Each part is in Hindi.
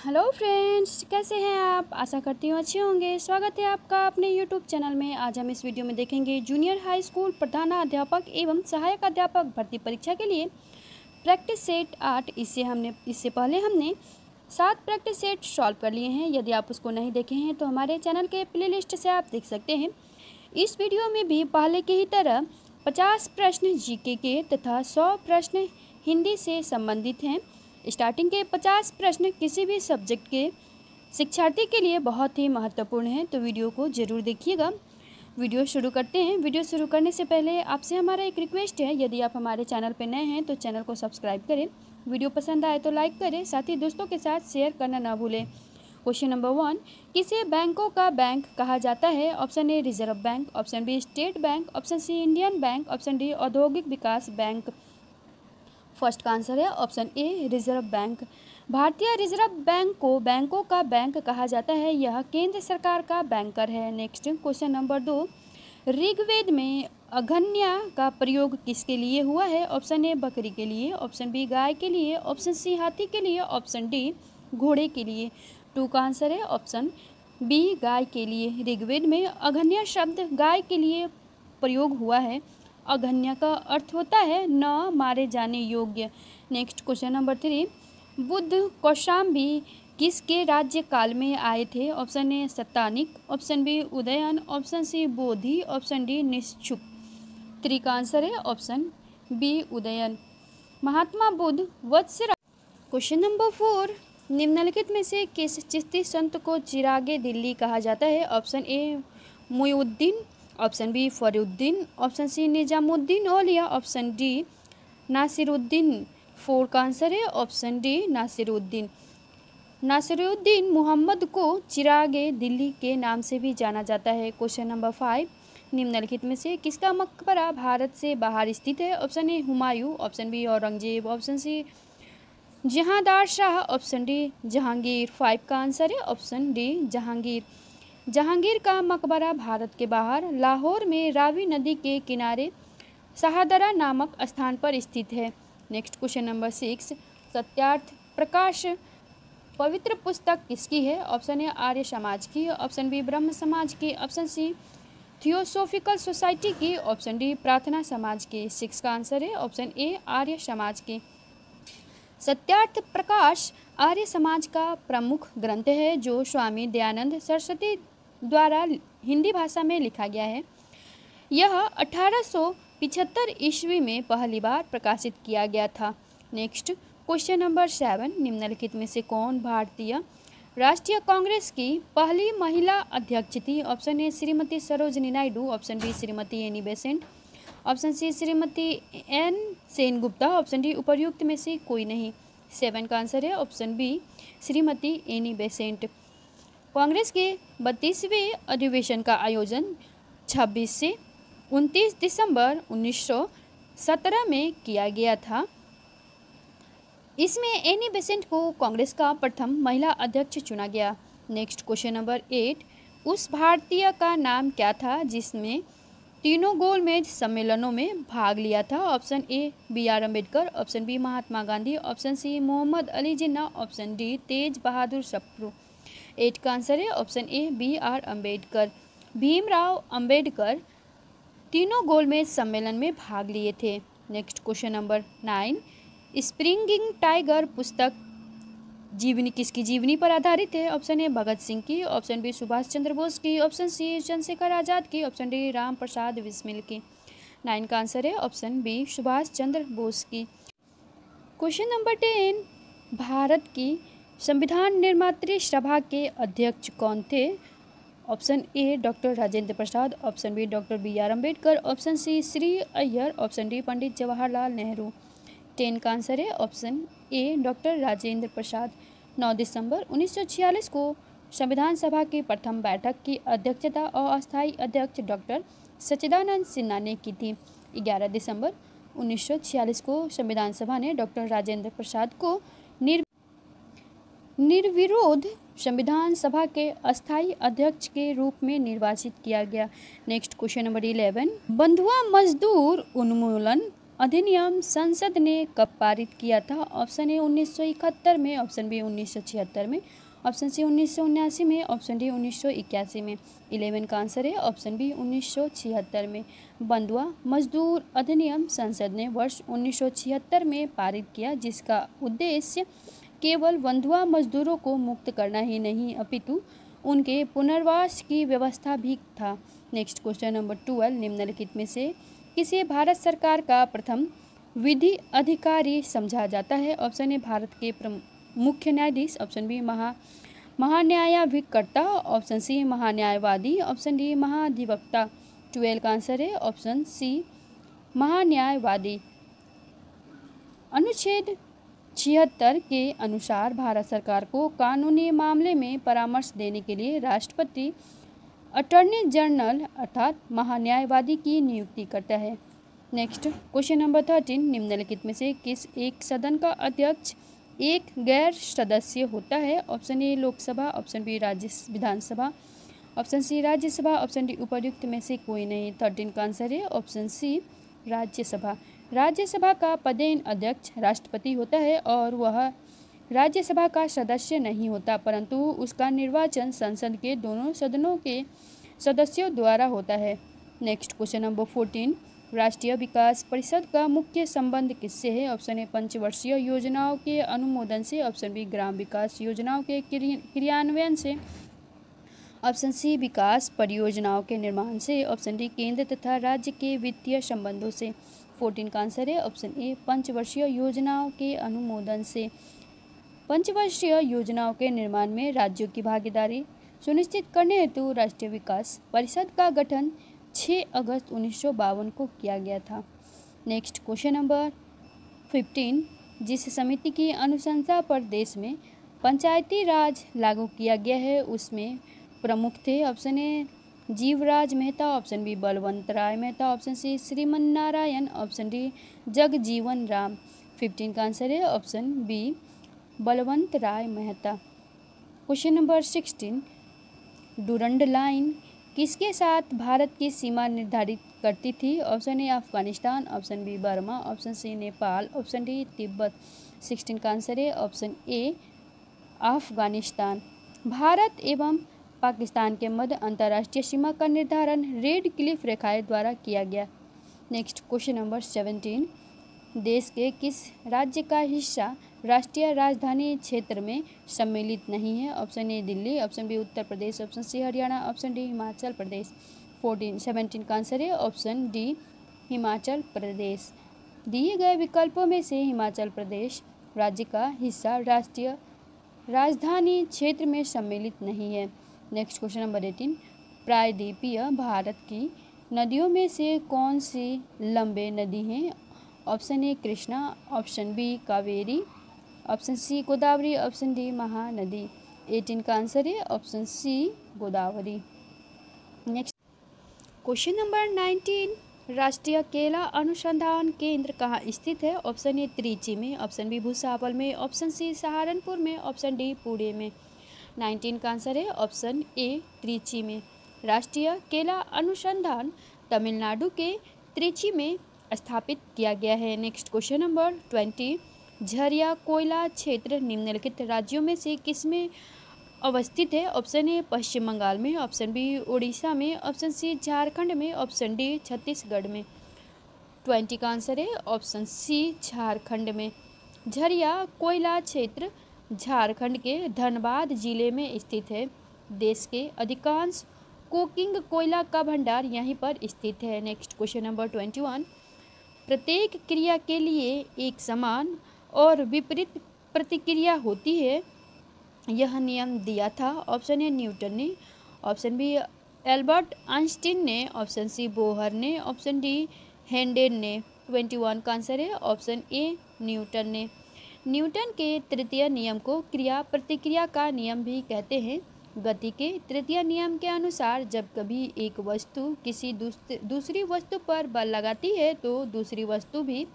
हेलो फ्रेंड्स, कैसे हैं आप। आशा करती हूँ अच्छे होंगे। स्वागत है आपका अपने यूट्यूब चैनल में। आज हम इस वीडियो में देखेंगे जूनियर हाई स्कूल प्रधानाध्यापक एवं सहायक अध्यापक भर्ती परीक्षा के लिए प्रैक्टिस सेट 8। इससे पहले हमने 7 प्रैक्टिस सेट सॉल्व कर लिए हैं। यदि आप उसको नहीं देखे हैं तो हमारे चैनल के प्लेलिस्ट से आप देख सकते हैं। इस वीडियो में भी पहले की ही तरह 50 प्रश्न जीके के तथा 100 प्रश्न हिंदी से संबंधित हैं। स्टार्टिंग के 50 प्रश्न किसी भी सब्जेक्ट के शिक्षार्थी के लिए बहुत ही महत्वपूर्ण हैं, तो वीडियो को ज़रूर देखिएगा। वीडियो शुरू करते हैं। वीडियो शुरू करने से पहले आपसे हमारा एक रिक्वेस्ट है, यदि आप हमारे चैनल पर नए हैं तो चैनल को सब्सक्राइब करें। वीडियो पसंद आए तो लाइक करें, साथ ही दोस्तों के साथ शेयर करना ना भूलें। क्वेश्चन नंबर 1, किसे बैंकों का बैंक कहा जाता है। Option A reserve bank, option B state bank, option C Indian bank, option D औद्योगिक विकास बैंक। फर्स्ट का आंसर है ऑप्शन ए रिजर्व बैंक। भारतीय रिजर्व बैंक को बैंकों का बैंक कहा जाता है। यह केंद्र सरकार का बैंकर है। नेक्स्ट क्वेश्चन नंबर 2, ऋग्वेद में अघन्या का प्रयोग किसके लिए हुआ है। ऑप्शन ए बकरी के लिए, ऑप्शन बी गाय के लिए, ऑप्शन सी हाथी के लिए, ऑप्शन डी घोड़े के लिए। 2 का आंसर है ऑप्शन बी गाय के लिए। ऋग्वेद में अघन्या शब्द गाय के लिए प्रयोग हुआ है। अघन्या का अर्थ होता है न मारे जाने योग्य। Next question number 3, Buddha Kaushambi किसके राज्य काल में आए थे। Option A Satanik, option B Udayan, option C Bodhi, option D Nishchup. 3 का आंसर है option B Udayan. Mahatma Buddha Vatsara. Question number 4, निम्नलिखित में से किस चिश्ती संत को चिरागे दिल्ली कहा जाता है। Option A Muinuddin, option B Fariuddin, option C Nizamuddin Auliya, option D Nasiruddin. 4 का आंसर है ऑप्शन डी नासिरुद्दीन। नासिरुद्दीन मोहम्मद को चिरागे दिल्ली के नाम से भी जाना जाता है। क्वेश्चन नंबर 5, निम्नलिखित में से किसका मकबरा भारत से बाहर स्थित है। Option A Humayun, option B Aurangzeb, option C Jahandar Shah, option D Jahangir. 5 का आंसर है ऑप्शन डी जहांगीर। जहांगीर का मकबरा भारत के बाहर लाहौर में रावी नदी के किनारे शाहदरा नामक स्थान पर स्थित है। Next question number 6, Satyarth Prakash पवित्र पुस्तक किसकी है। ऑप्शन ए आर्य समाज की, ऑप्शन बी ब्रह्म समाज की, ऑप्शन सी थियोसोफिकल सोसाइटी की, ऑप्शन डी प्रार्थना समाज की। 6 का आंसर है ऑप्शन ए आर्य समाज की। सत्यार्थ प्रकाश आर्य समाज का प्रमुख ग्रंथ है जो स्वामी दयानंद सरस्वती द्वारा हिंदी भाषा में लिखा गया है। यह 1875 ईस्वी में पहली बार प्रकाशित किया गया था। नेक्स्ट क्वेश्चन नंबर 7, निम्नलिखित में से कौन भारतीय राष्ट्रीय कांग्रेस की पहली महिला अध्यक्ष थी। Option A Shrimati Sarojini Naidu, option B Shrimati Annie Besant, option C Shrimati N Sengupta, option D उपर्युक्त में से कोई नहीं। 7 का आंसर है option B Shrimati Annie Besant. Congress के 32वें अधिवेशन का आयोजन 26 से 29 दिसंबर 1917 में किया गया था। इसमें एनी बेसेंट को कांग्रेस का प्रथम महिला अध्यक्ष चुना गया। नेक्स्ट क्वेश्चन नंबर 8, उस भारतीय का नाम क्या था जिसमें तीनों गोलमेज सम्मेलनों में भाग लिया था। Option A B R Ambedkar, option B Mahatma Gandhi, option C Mohammad Ali Jinnah, option D Tej Bahadur Sapru. 8 का आंसर है option A B R Ambedkar. Bhimrao Ambedkar तीनों गोलमेज सम्मेलन में भाग लिए थे। Next question number 9, springing tiger पुस्तक जीवनी किसकी जीवनी पर आधारित है। ऑप्शन ए भगत सिंह की, ऑप्शन बी सुभाष चंद्र बोस की, ऑप्शन सी चंद्रशेखर आजाद की, ऑप्शन डी राम प्रसाद बिस्मिल की। 9 का आंसर है ऑप्शन बी सुभाष चंद्र बोस की। क्वेश्चन नंबर 10, भारत की संविधान निर्मात्री सभा के अध्यक्ष कौन थे। Option A doctor Rajendra Prasad, option B doctor B R Ambedkar, option C Shri Iyer, option D Pandit Jawaharlal Nehru. 10 का आंसर है option A doctor Rajendra Prasad. 9 दिसंबर 1946 को संविधान सभा की प्रथम बैठक की अध्यक्षता अस्थायी अध्यक्ष डॉक्टर सच्चिदानंद सिन्हा ने की थी। 11 दिसंबर 1946 को संविधान सभा ने डॉक्टर राजेंद्र प्रसाद को निर्विरोध संविधान सभा के अस्थायी अध्यक्ष के रूप में निर्वाचित किया गया। नेक्स्ट क्वेश्चन नंबर 11, बंधुआ मजदूर उन्मूलन अधिनियम संसद ने कब पारित किया था? ऑप्शन ए 1971 में, ऑप्शन बी 1976 में, ऑप्शन सी 1979 में, ऑप्शन डी 1981 में। 11 का आंसर है ऑप्शन बी 1976 में। बंधुआ मजदूर अधिनियम संसद ने वर्ष 1976 में पारित किया, जिसका उद्देश्य केवल बंधुआ मजदूरों को मुक्त करना ही नहीं अपितु उनके पुनर्वास की व्यवस्था भी था। नेक्स्ट क्वेश्चन नंबर 12, निम्नलिखित में से किसे भारत सरकार का प्रथम विधि अधिकारी समझा जाता है? ऑप्शन ए भारत के मुख्य न्यायाधीश, ऑप्शन बी महान्यायाधिकर्ता, ऑप्शन सी महान्यायवादी, ऑप्शन डी महाधिवक्ता। 12 का आंसर है ऑप्शन सी महान्यायवादी। अनुच्छेद 76 के अनुसार भारत सरकार को कानूनी मामले में परामर्श देने के लिए राष्ट्रपति अटॉर्नी जनरल अर्थात महान्यायवादी की नियुक्ति करता है। नेक्स्ट क्वेश्चन नंबर 13, निम्नलिखित में से किस एक सदन का अध्यक्ष एक गैर सदस्य होता है? Option A Lok Sabha, option B राज्य विधानसभा, option C Rajya Sabha, option D उपर्युक्त में से कोई नहीं। 13 का आंसर है ऑप्शन सी राज्यसभा। राज्यसभा का पदेन अध्यक्ष राष्ट्रपति होता है और वह राज्यसभा का सदस्य नहीं होता, परंतु उसका निर्वाचन संसद के दोनों सदनों के सदस्यों द्वारा होता है। नेक्स्ट क्वेश्चन नंबर 14, राष्ट्रीय विकास परिषद का मुख्य संबंध किससे है? ऑप्शन ए पंचवर्षीय योजनाओं के अनुमोदन से, ऑप्शन बी ग्राम विकास योजनाओं के क्रियान्वयन से, ऑप्शन सी विकास परियोजनाओं के निर्माण से, ऑप्शन डी केंद्र तथा राज्य के वित्तीय संबंधों से। 14 का आंसर है ऑप्शन ए पंचवर्षीय योजनाओं के अनुमोदन से। पंचवर्षीय योजनाओं के निर्माण में राज्यों की भागीदारी सुनिश्चित करने हेतु राष्ट्रीय विकास परिषद का गठन 6 अगस्त 1952 को किया गया था। नेक्स्ट क्वेश्चन नंबर 15, जिस समिति की अनुशंसा पर देश में पंचायती राज लागू किया गया है उसमें प्रमुख थे? Option A Jivraj Mehta, option B Balwant Rai Mehta, option C Shrimannarayan, option D Jagjivan Ram. 15 का आंसर है option B Balwant Rai Mehta. Question number 16, Durand line किसके साथ भारत की सीमा निर्धारित करती थी? Option A Afghanistan, option B Burma, option C Nepal, option D Tibet. 16 का आंसर है ऑप्शन ए अफगानिस्तान। भारत एवं पाकिस्तान के मध्य अंतर्राष्ट्रीय सीमा का निर्धारण रेड क्लिफ रेखाएं द्वारा किया गया। नेक्स्ट क्वेश्चन नंबर 17, देश के किस राज्य का हिस्सा राष्ट्रीय राजधानी क्षेत्र में सम्मिलित नहीं है? Option A Delhi, option B Uttar Pradesh, option C Haryana, option D Himachal Pradesh. 17 का आंसर है ऑप्शन डी हिमाचल प्रदेश। दिए गए विकल्पों में से हिमाचल प्रदेश राज्य का हिस्सा राष्ट्रीय राजधानी क्षेत्र में सम्मिलित नहीं है। नेक्स्ट क्वेश्चन नंबर 18, प्रायद्वीपीय भारत की नदियों में से कौन सी लंबे नदी हैं? Option A Krishna, option B Kaveri, option C Godavari, option D Mahanadi. 18 का आंसर है option C Godavari. Next question number 19, राष्ट्रीय केला अनुसंधान केंद्र कहाँ स्थित है? ऑप्शन ए त्रिची में, ऑप्शन बी भुसावल में, ऑप्शन सी सहारनपुर में, ऑप्शन डी पुणे में। 19 का आंसर है ऑप्शन ए त्रिची में। राष्ट्रीय केला अनुसंधान तमिलनाडु के त्रिची में स्थापित किया गया है। नेक्स्ट क्वेश्चन नंबर 20, झरिया कोयला क्षेत्र निम्नलिखित राज्यों में से किसमें अवस्थित है? ऑप्शन ए पश्चिम बंगाल में, ऑप्शन बी उड़ीसा में, ऑप्शन सी झारखंड में, ऑप्शन डी छत्तीसगढ़ में। 20 का आंसर है ऑप्शन सी झारखंड में। झरिया कोयला क्षेत्र झारखंड के धनबाद जिले में स्थित है। देश के अधिकांश कोकिंग कोयला का भंडार यहीं पर स्थित है। नेक्स्ट क्वेश्चन नंबर 21, प्रत्येक क्रिया के लिए एक समान और विपरीत प्रतिक्रिया होती है, यह नियम दिया था? ऑप्शन ए न्यूटन ने, ऑप्शन बी एल्बर्ट आइंस्टीन ने, ऑप्शन सी बोहर ने, ऑप्शन डी हेंडेल ने। 21 का आंसर है ऑप्शन ए न्यूटन ने। न्यूटन के तृतीय नियम को क्रिया प्रतिक्रिया का नियम भी कहते हैं। गति के तृतीय नियम के अनुसार जब कभी एक वस्तु किसी दूसरी वस्तु पर बल लगाती है तो दूसरी वस्तु भी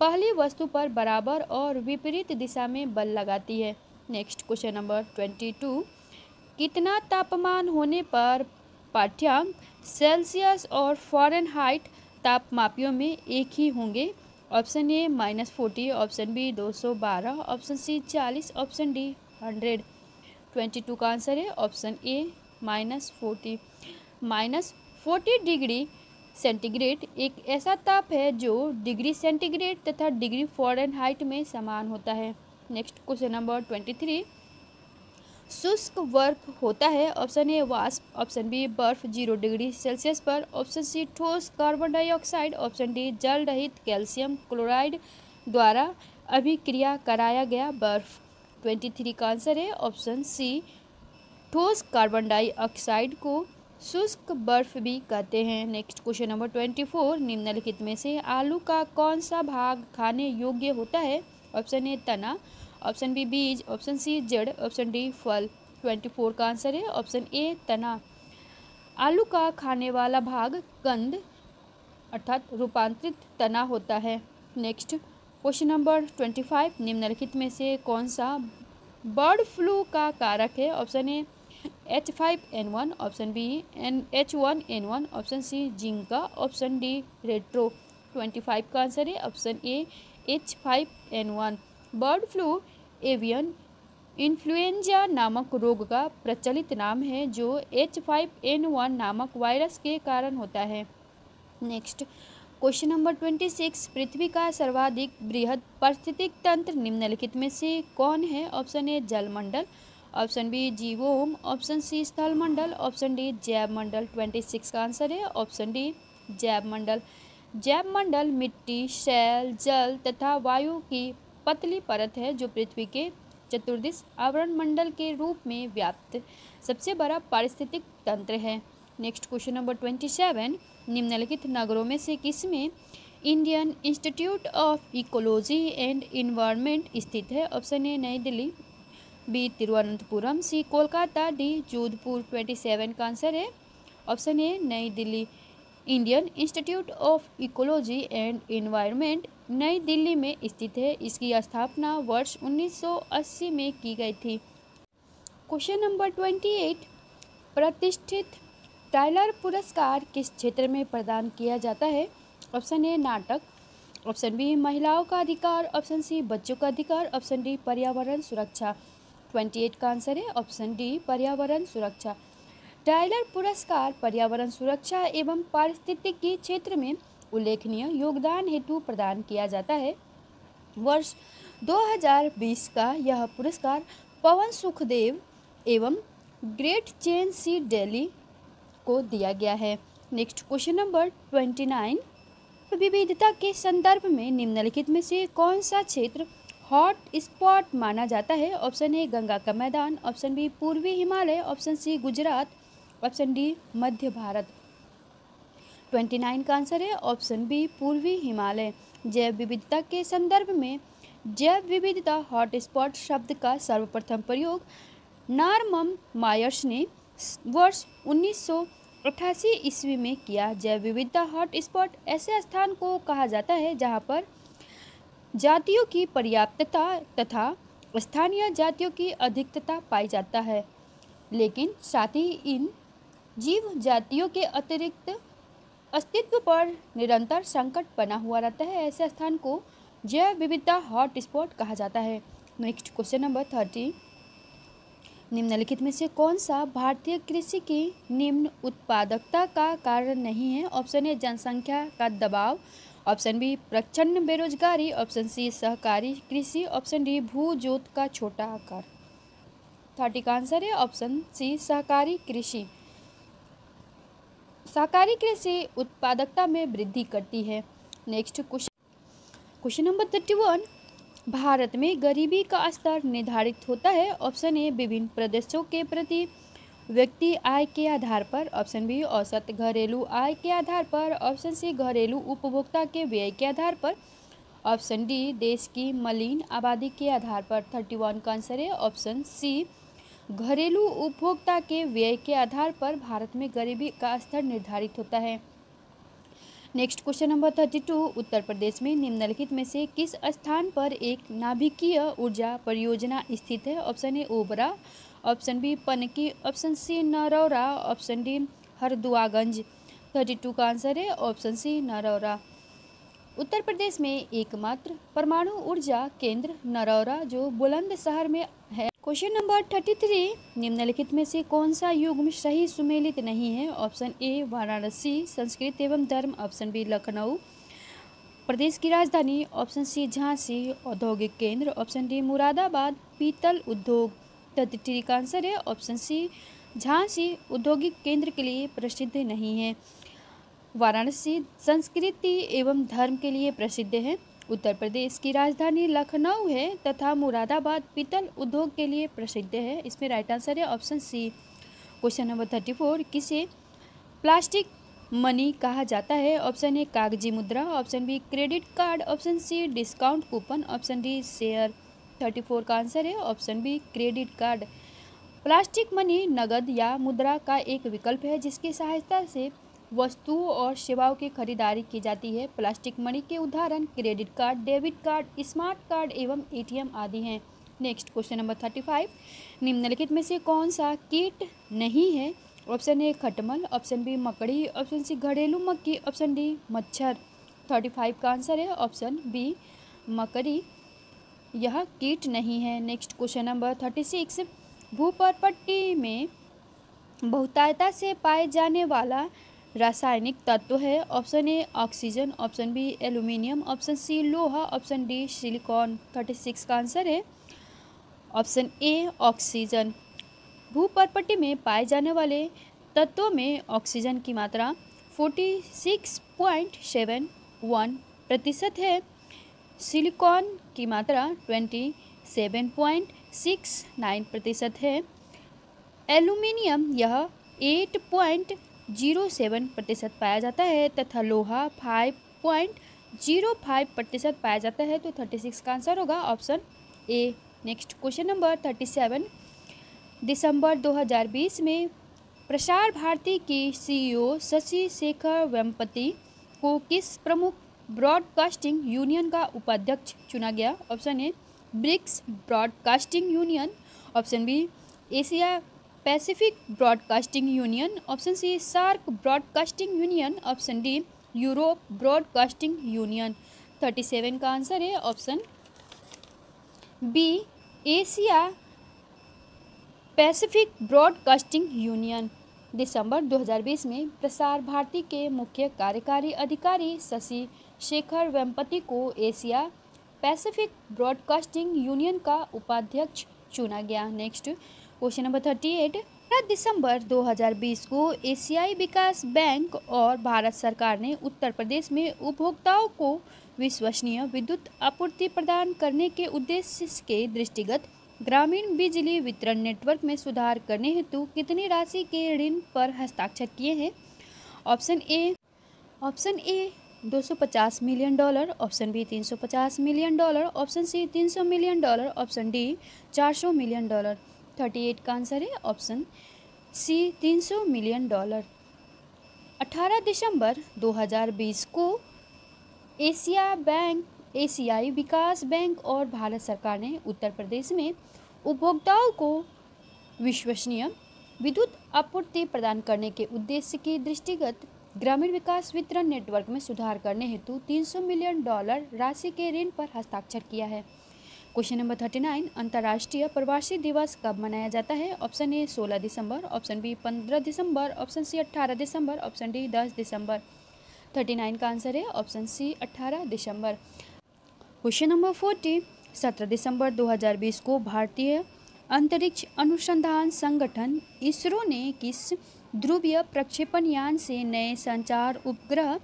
पहली वस्तु पर बराबर और विपरीत दिशा में बल लगाती है। नेक्स्ट क्वेश्चन नंबर 22, कितना तापमान होने पर पाठ्यांक सेल्सियस और फ़ारेनहाइट तापमापियों में एक ही होंगे? Option A -40, option B 212, option C 40, option D 100। 22 का आंसर है ऑप्शन ए -40। -40 डिग्री सेंटीग्रेड एक ऐसा ताप है जो डिग्री सेंटीग्रेड तथा डिग्री फ़ारेनहाइट में समान होता है। Next question number 23। शुष्क बर्फ होता है, ऑप्शन ए वाष्प, ऑप्शन बी बर्फ 0 डिग्री सेल्सियस पर, ऑप्शन सी ठोस कार्बन डाइऑक्साइड, ऑप्शन डी जल रहित कैल्शियम क्लोराइड द्वारा अभिक्रिया कराया गया बर्फ। 23 का आंसर है ऑप्शन सी ठोस कार्बन डाइऑक्साइड को शुष्क बर्फ भी कहते हैं। Next question number 24। निम्नलिखित में से आलू का कौन सा भाग खाने योग्य होता है? ऑप्शन ए तना, ऑप्शन बी बीज, ऑप्शन सी जड़, ऑप्शन डी फल। 24 का आंसर है ऑप्शन ए तना। आलू का खाने वाला भाग कंद अर्थात रूपांतरित तना होता है। Next question number 25। निम्नलिखित में से कौन सा बर्ड फ्लू का कारक है? Option A H5N1, option B H1N1, option C जिंका, ऑप्शन डी रेट्रो। 25 का आंसर है option A H5N1। Bird flu avian influenza नामक रोग का प्रचलित नाम है जो H5N1 नामक वायरस के कारण होता है। Next question number 26। पृथ्वी का सर्वाधिक बृहद पारिस्थितिक तंत्र निम्नलिखित में से कौन है? ऑप्शन ए जलमंडल, ऑप्शन बी जीवोम, ऑप्शन सी स्थलमंडल, ऑप्शन डी जैवमंडल। 26 का आंसर है ऑप्शन डी जैवमंडल। जैवमंडल मिट्टी, शैल, जल तथा वायु की पतली परत है जो पृथ्वी के चतुर्दिश आवरण मंडल के रूप में व्याप्त सबसे बड़ा पारिस्थितिक तंत्र है। Next question number 27। निम्नलिखित नगरों में से किसमें Indian institute of ecology and environment स्थित है? ऑप्शन ए नई दिल्ली, बी तिरुवनंतपुरम, सी कोलकाता, डी जोधपुर। 27 का आंसर है ऑप्शन ए नई Delhi. Indian institute of ecology and environment नई दिल्ली में स्थित है। इसकी स्थापना वर्ष 1980 में की गई थी। Question number 28। प्रतिष्ठित टाइलर पुरस्कार किस क्षेत्र में प्रदान किया जाता है? ऑप्शन ए नाटक, ऑप्शन बी महिलाओं का अधिकार, ऑप्शन सी बच्चों का अधिकार, ऑप्शन डी पर्यावरण सुरक्षा। 28 का आंसर है ऑप्शन डी पर्यावरण सुरक्षा। टाइलर पुरस्कार पर्यावरण सुरक्षा एवं पारिस्थितिकी क्षेत्र में उल्लेखनीय योगदान हेतु प्रदान किया जाता है। वर्ष 2020 का यह पुरस्कार पवन सुखदेव एवं ग्रेट चेन सी दिल्ली को दिया गया है। Next question number 29। विविधता के संदर्भ में निम्नलिखित में से कौन सा क्षेत्र हॉट स्पॉट माना जाता है? ऑप्शन ए गंगा का मैदान, ऑप्शन बी पूर्वी Himalaya, option C Gujarat, option D Madhya Bharat. 29 का आंसर है ऑप्शन बी पूर्वी हिमालय। जैव विविधता के संदर्भ में जैव विविधता हॉट स्पॉट शब्द का सर्वप्रथम प्रयोग नॉर्मन मायर्स ने वर्ष 1988 ईस्वी में किया। जैव विविधता हॉट स्पॉट ऐसे स्थान को कहा जाता है जहां पर जातियों की पर्याप्तता तथा स्थानीय जातियों की अधिकता पाई जाता है, लेकिन साथ ही इन जीव जातियों के अतिरिक्त अस्तित्व पर निरंतर संकट बना हुआ रहता है। ऐसे स्थान को जैव विविधता हॉट स्पॉट कहा जाता है। Next question number 30। निम्नलिखित में से कौन सा भारतीय कृषि की निम्न उत्पादकता का कारण नहीं है? ऑप्शन ए जनसंख्या का दबाव, ऑप्शन बी प्रचंड बेरोजगारी, ऑप्शन सी सहकारी कृषि, ऑप्शन डी भू जोत का छोटा आकार। 30 का आंसर है ऑप्शन सी सहकारी कृषि। सहकारी कृषि उत्पादकता में वृद्धि करती है। Next question number 31। भारत में गरीबी का स्तर निर्धारित होता है। ऑप्शन ए विभिन्न प्रदेशों के प्रति व्यक्ति आय के आधार पर, ऑप्शन बी औसत घरेलू आय के आधार पर, ऑप्शन सी घरेलू उपभोक्ता के व्यय के आधार पर, ऑप्शन डी देश की मलिन आबादी के आधार पर। 31 का आंसर है ऑप्शन सी घरेलू उपभोक्ता के व्यय के आधार पर भारत में गरीबी का स्तर निर्धारित होता है। Next question number 32। Uttar Pradesh में निम्नलिखित में से किस स्थान पर एक नाभिकीय ऊर्जा परियोजना स्थित है? Option A Obra, option B Panki, option C Narora, option D Harduaganj. 32 का आंसर है ऑप्शन सी नरौरा। उत्तर प्रदेश में एकमात्र परमाणु ऊर्जा केंद्र नरौरा जो बुलंदशहर में है। क्वेश्चन नंबर 33, निम्नलिखित में से कौन सा युग्म सही सुमेलित नहीं है? ऑप्शन ए वाराणसी संस्कृत एवं धर्म, ऑप्शन बी लखनऊ प्रदेश की राजधानी, ऑप्शन सी झांसी औद्योगिक केंद्र, ऑप्शन डी मुरादाबाद पीतल उद्योग। 33 का आंसर है ऑप्शन सी झांसी औद्योगिक केंद्र के लिए प्रसिद्ध नहीं है। वाराणसी संस्कृति एवं धर्म के लिए प्रसिद्ध है। उत्तर प्रदेश की राजधानी लखनऊ है तथा मुरादाबाद पीतल उद्योग के लिए प्रसिद्ध है। इसमें राइट आंसर है ऑप्शन सी। क्वेश्चन नंबर 34, किसे प्लास्टिक मनी कहा जाता है? ऑप्शन ए कागजी मुद्रा, option B credit card, option C discount coupon, option D share. 34 का आंसर है option B credit card. Plastic money नगद या मुद्रा का एक विकल्प है जिसकी सहायता से वस्तुओं और सेवाओं की खरीदारी की जाती है। प्लास्टिक मनी के उदाहरण credit card, debit card, smart card एवं एटीएम आदि हैं। नेक्स्ट क्वेश्चन नंबर 35, निम्नलिखित में से कौन सा कीट नहीं है? ऑप्शन ए खटमल, ऑप्शन बी मकड़ी, ऑप्शन सी घरेलू मक्खी, ऑप्शन डी मच्छर। 35 का आंसर है ऑप्शन बी मकड़ी, यह कीट नहीं है। नेक्स्ट क्वेश्चन नंबर 36, भूपर्पट्टी में बहुतायता से पाए जाने वाला रासायनिक तत्व है। Option A oxygen, option B aluminium, option C लोहा, ऑप्शन डी सिलिकॉन। 36 का आंसर है ऑप्शन ए ऑक्सीजन। भूपर्पट्टी में पाए जाने वाले तत्वों में ऑक्सीजन की मात्रा 46.71% है। सिलिकॉन की मात्रा 27.69% है। एल्यूमिनियम यह 8.07% पाया जाता है तथा लोहा 5.05% पाया जाता है। तो 36 का आंसर होगा ऑप्शन ए। नेक्स्ट क्वेश्चन नंबर 37, दिसंबर 2020 में प्रसार भारती की सीईओ शशि शेखर वेम्पति को किस प्रमुख ब्रॉडकास्टिंग यूनियन का उपाध्यक्ष चुना गया? Option A BRICS broadcasting union, option B Asia Pacific broadcasting union, option C SAARC broadcasting union, option D Europe broadcasting union. 37 का आंसर है option B Asia Pacific broadcasting union. दिसंबर 2020 में प्रसार भारती के मुख्य कार्यकारी अधिकारी शशि शेखर वेम्पति को एशिया पैसिफिक ब्रॉडकास्टिंग यूनियन का उपाध्यक्ष चुना गया। नेक्स्ट क्वेश्चन नंबर 38, 15 दिसंबर 2020 को एशियाई विकास बैंक और भारत सरकार ने उत्तर प्रदेश में उपभोक्ताओं को विश्वसनीय विद्युत आपूर्ति प्रदान करने के उद्देश्य के दृष्टिगत ग्रामीण बिजली वितरण नेटवर्क में सुधार करने हेतु कितनी राशि के ऋण पर हस्ताक्षर किए हैं? Option A 250 million dollar, option B 350 million dollar, option C 300 million dollar, option D 400 million dollar. 38 का आंसर है ऑप्शन सी 300 मिलियन डॉलर। 18 दिसंबर 2020 को एशियाई विकास बैंक और भारत सरकार ने उत्तर प्रदेश में उपभोक्ताओं को विश्वसनीय विद्युत आपूर्ति प्रदान करने के उद्देश्य के दृष्टिगत ग्रामीण विकास वितरण नेटवर्क में सुधार करने हेतु 300 मिलियन डॉलर राशि के ऋण पर हस्ताक्षर किया है। क्वेश्चन नंबर 39, अंतर्राष्ट्रीय प्रवासी दिवस कब मनाया जाता है? ऑप्शन ए 16 दिसंबर, ऑप्शन बी 15 दिसंबर, ऑप्शन सी 18 दिसंबर, ऑप्शन डी 10 दिसंबर। 39 का आंसर है ऑप्शन सी 18 दिसंबर। क्वेश्चन नंबर 40, 17 दिसंबर 2020 को भारतीय अंतरिक्ष अनुसंधान संगठन इसरो ने किस ध्रुवीय प्रक्षेपण यान से नए संचार उपग्रह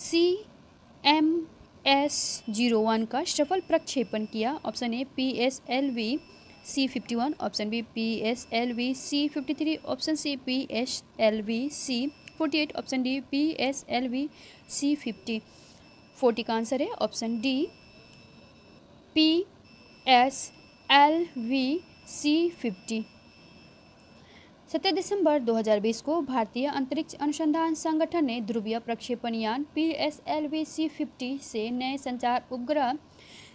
CMS-01 का सफल प्रक्षेपण किया? Option A PSLV-C51, option B PSLV-C53, option C PSLV-C48, option D PSLV-C50। 40 का आंसर है ऑप्शन डी PSLV-C50। 17 दिसंबर 2020 को भारतीय अंतरिक्ष अनुसंधान संगठन ने ध्रुवीय प्रक्षेपण यान PSLV-C50 से नए संचार उपग्रह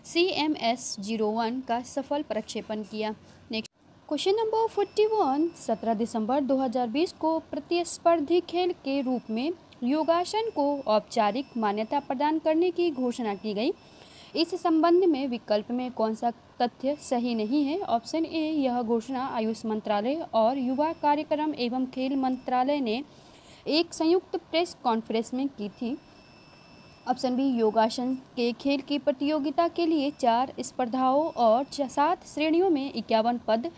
CMS-01 का सफल प्रक्षेपण किया। नेक्स्ट क्वेश्चन नंबर 41, 17 दिसंबर 2020 को प्रतिस्पर्धी खेल के रूप में योगासन को औपचारिक मान्यता प्रदान करने की घोषणा की गई। इस संबंध में विकल्प में कौन सा तथ्य सही नहीं है? ऑप्शन ए, यह घोषणा आयुष मंत्रालय और युवा कार्यक्रम एवं खेल मंत्रालय ने एक संयुक्त प्रेस कॉन्फ्रेंस में की थी। ऑप्शन बी, योगासन के खेल की प्रतियोगिता के लिए 4 स्पर्धाओं और 7 श्रेणियों में 51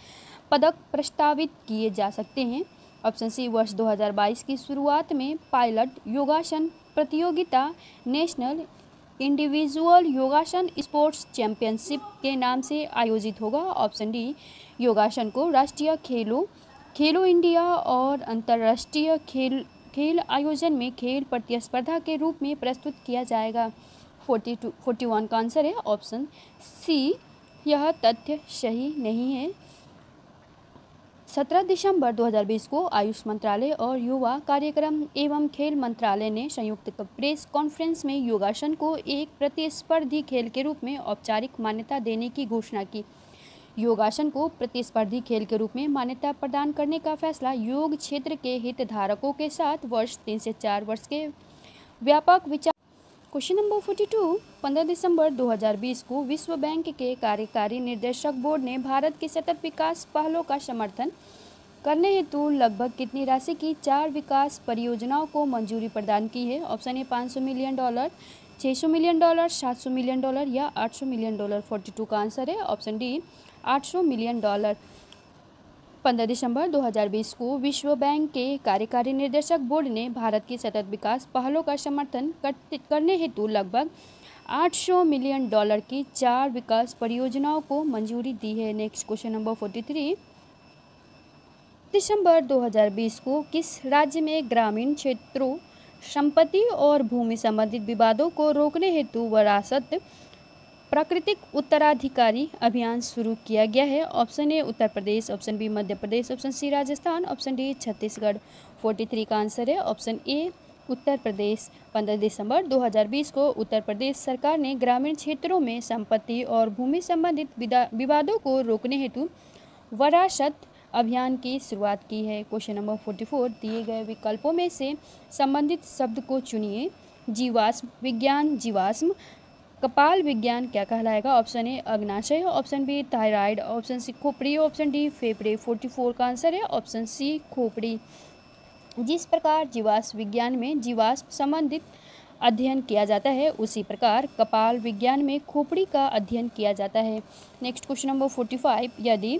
पदक प्रस्तावित किए जा सकते हैं। ऑप्शन सी, वर्ष 2022 की शुरुआत में पायलट योगासन प्रतियोगिता नेशनल इंडिविजुअल योगासन स्पोर्ट्स चैंपियनशिप के नाम से आयोजित होगा। ऑप्शन डी, योगासन को राष्ट्रीय खेलो इंडिया और अंतर्राष्ट्रीय खेल आयोजन में खेल प्रतिस्पर्धा के रूप में प्रस्तुत किया जाएगा। 41 का आंसर है ऑप्शन सी, यह तथ्य सही नहीं है। 17 दिसंबर 2020 को आयुष मंत्रालय और युवा कार्यक्रम एवं खेल मंत्रालय ने संयुक्त प्रेस कॉन्फ्रेंस में योगासन को एक प्रतिस्पर्धी खेल के रूप में औपचारिक मान्यता देने की घोषणा की। योगासन को प्रतिस्पर्धी खेल के रूप में मान्यता प्रदान करने का फैसला योग क्षेत्र के हितधारकों के साथ वर्ष 3 से 4 वर्ष के व्यापक विचार। क्वेश्चन नंबर 42, 15 दिसंबर 2020 को विश्व बैंक के कार्यकारी निर्देशक बोर्ड ने भारत के सतत विकास पहलों का समर्थन करने हेतु लगभग कितनी राशि की 4 विकास परियोजनाओं को मंजूरी प्रदान की है? Option A, $500 million, $600 million, $700 million या $800 मिलियन। 42 का आंसर है ऑप्शन डी, $800 मिलियन। 15 दिसंबर 2020 को विश्व बैंक के कार्यकारी निर्देशक बोर्ड ने भारत की सतत विकास पहलों का समर्थन करने हेतु लगभग $800 मिलियन की 4 विकास परियोजनाओं को मंजूरी दी है। नेक्स्ट क्वेश्चन नंबर 43, दिसंबर 2020 को किस राज्य में ग्रामीण क्षेत्रों संपत्ति और भूमि संबंधित विवादों को रोकने हेतु विरासत प्राकृतिक उत्तराधिकारी अभियान शुरू किया गया है? Option A, Uttar Pradesh, option B, Madhya Pradesh, option C, Rajasthan, option D, Chhattisgarh. 43 का आंसर है ऑप्शन ए, उत्तर प्रदेश। 15 दिसंबर 2020 को उत्तर प्रदेश सरकार ने ग्रामीण क्षेत्रों में संपत्ति और भूमि संबंधित विवादों को रोकने हेतु विरासत अभियान की शुरुआत की है। क्वेश्चन नंबर 44, दिए गए विकल्पों में से संबंधित शब्द को चुनिए। जीवाश्म विज्ञान जीवाश्म, कपाल विज्ञान क्या कहलाएगा? ऑप्शन ए, अग्नाशय, option B, thyroid, option C, खोपड़ी, ऑप्शन डी, फेफड़े। 44 का आंसर है ऑप्शन सी, खोपड़ी। जिस प्रकार जीवाश्म विज्ञान में जीवाश्म संबंधित अध्ययन किया जाता है, उसी प्रकार कपाल विज्ञान में खोपड़ी का अध्ययन किया जाता है। नेक्स्ट क्वेश्चन नंबर 45, यदि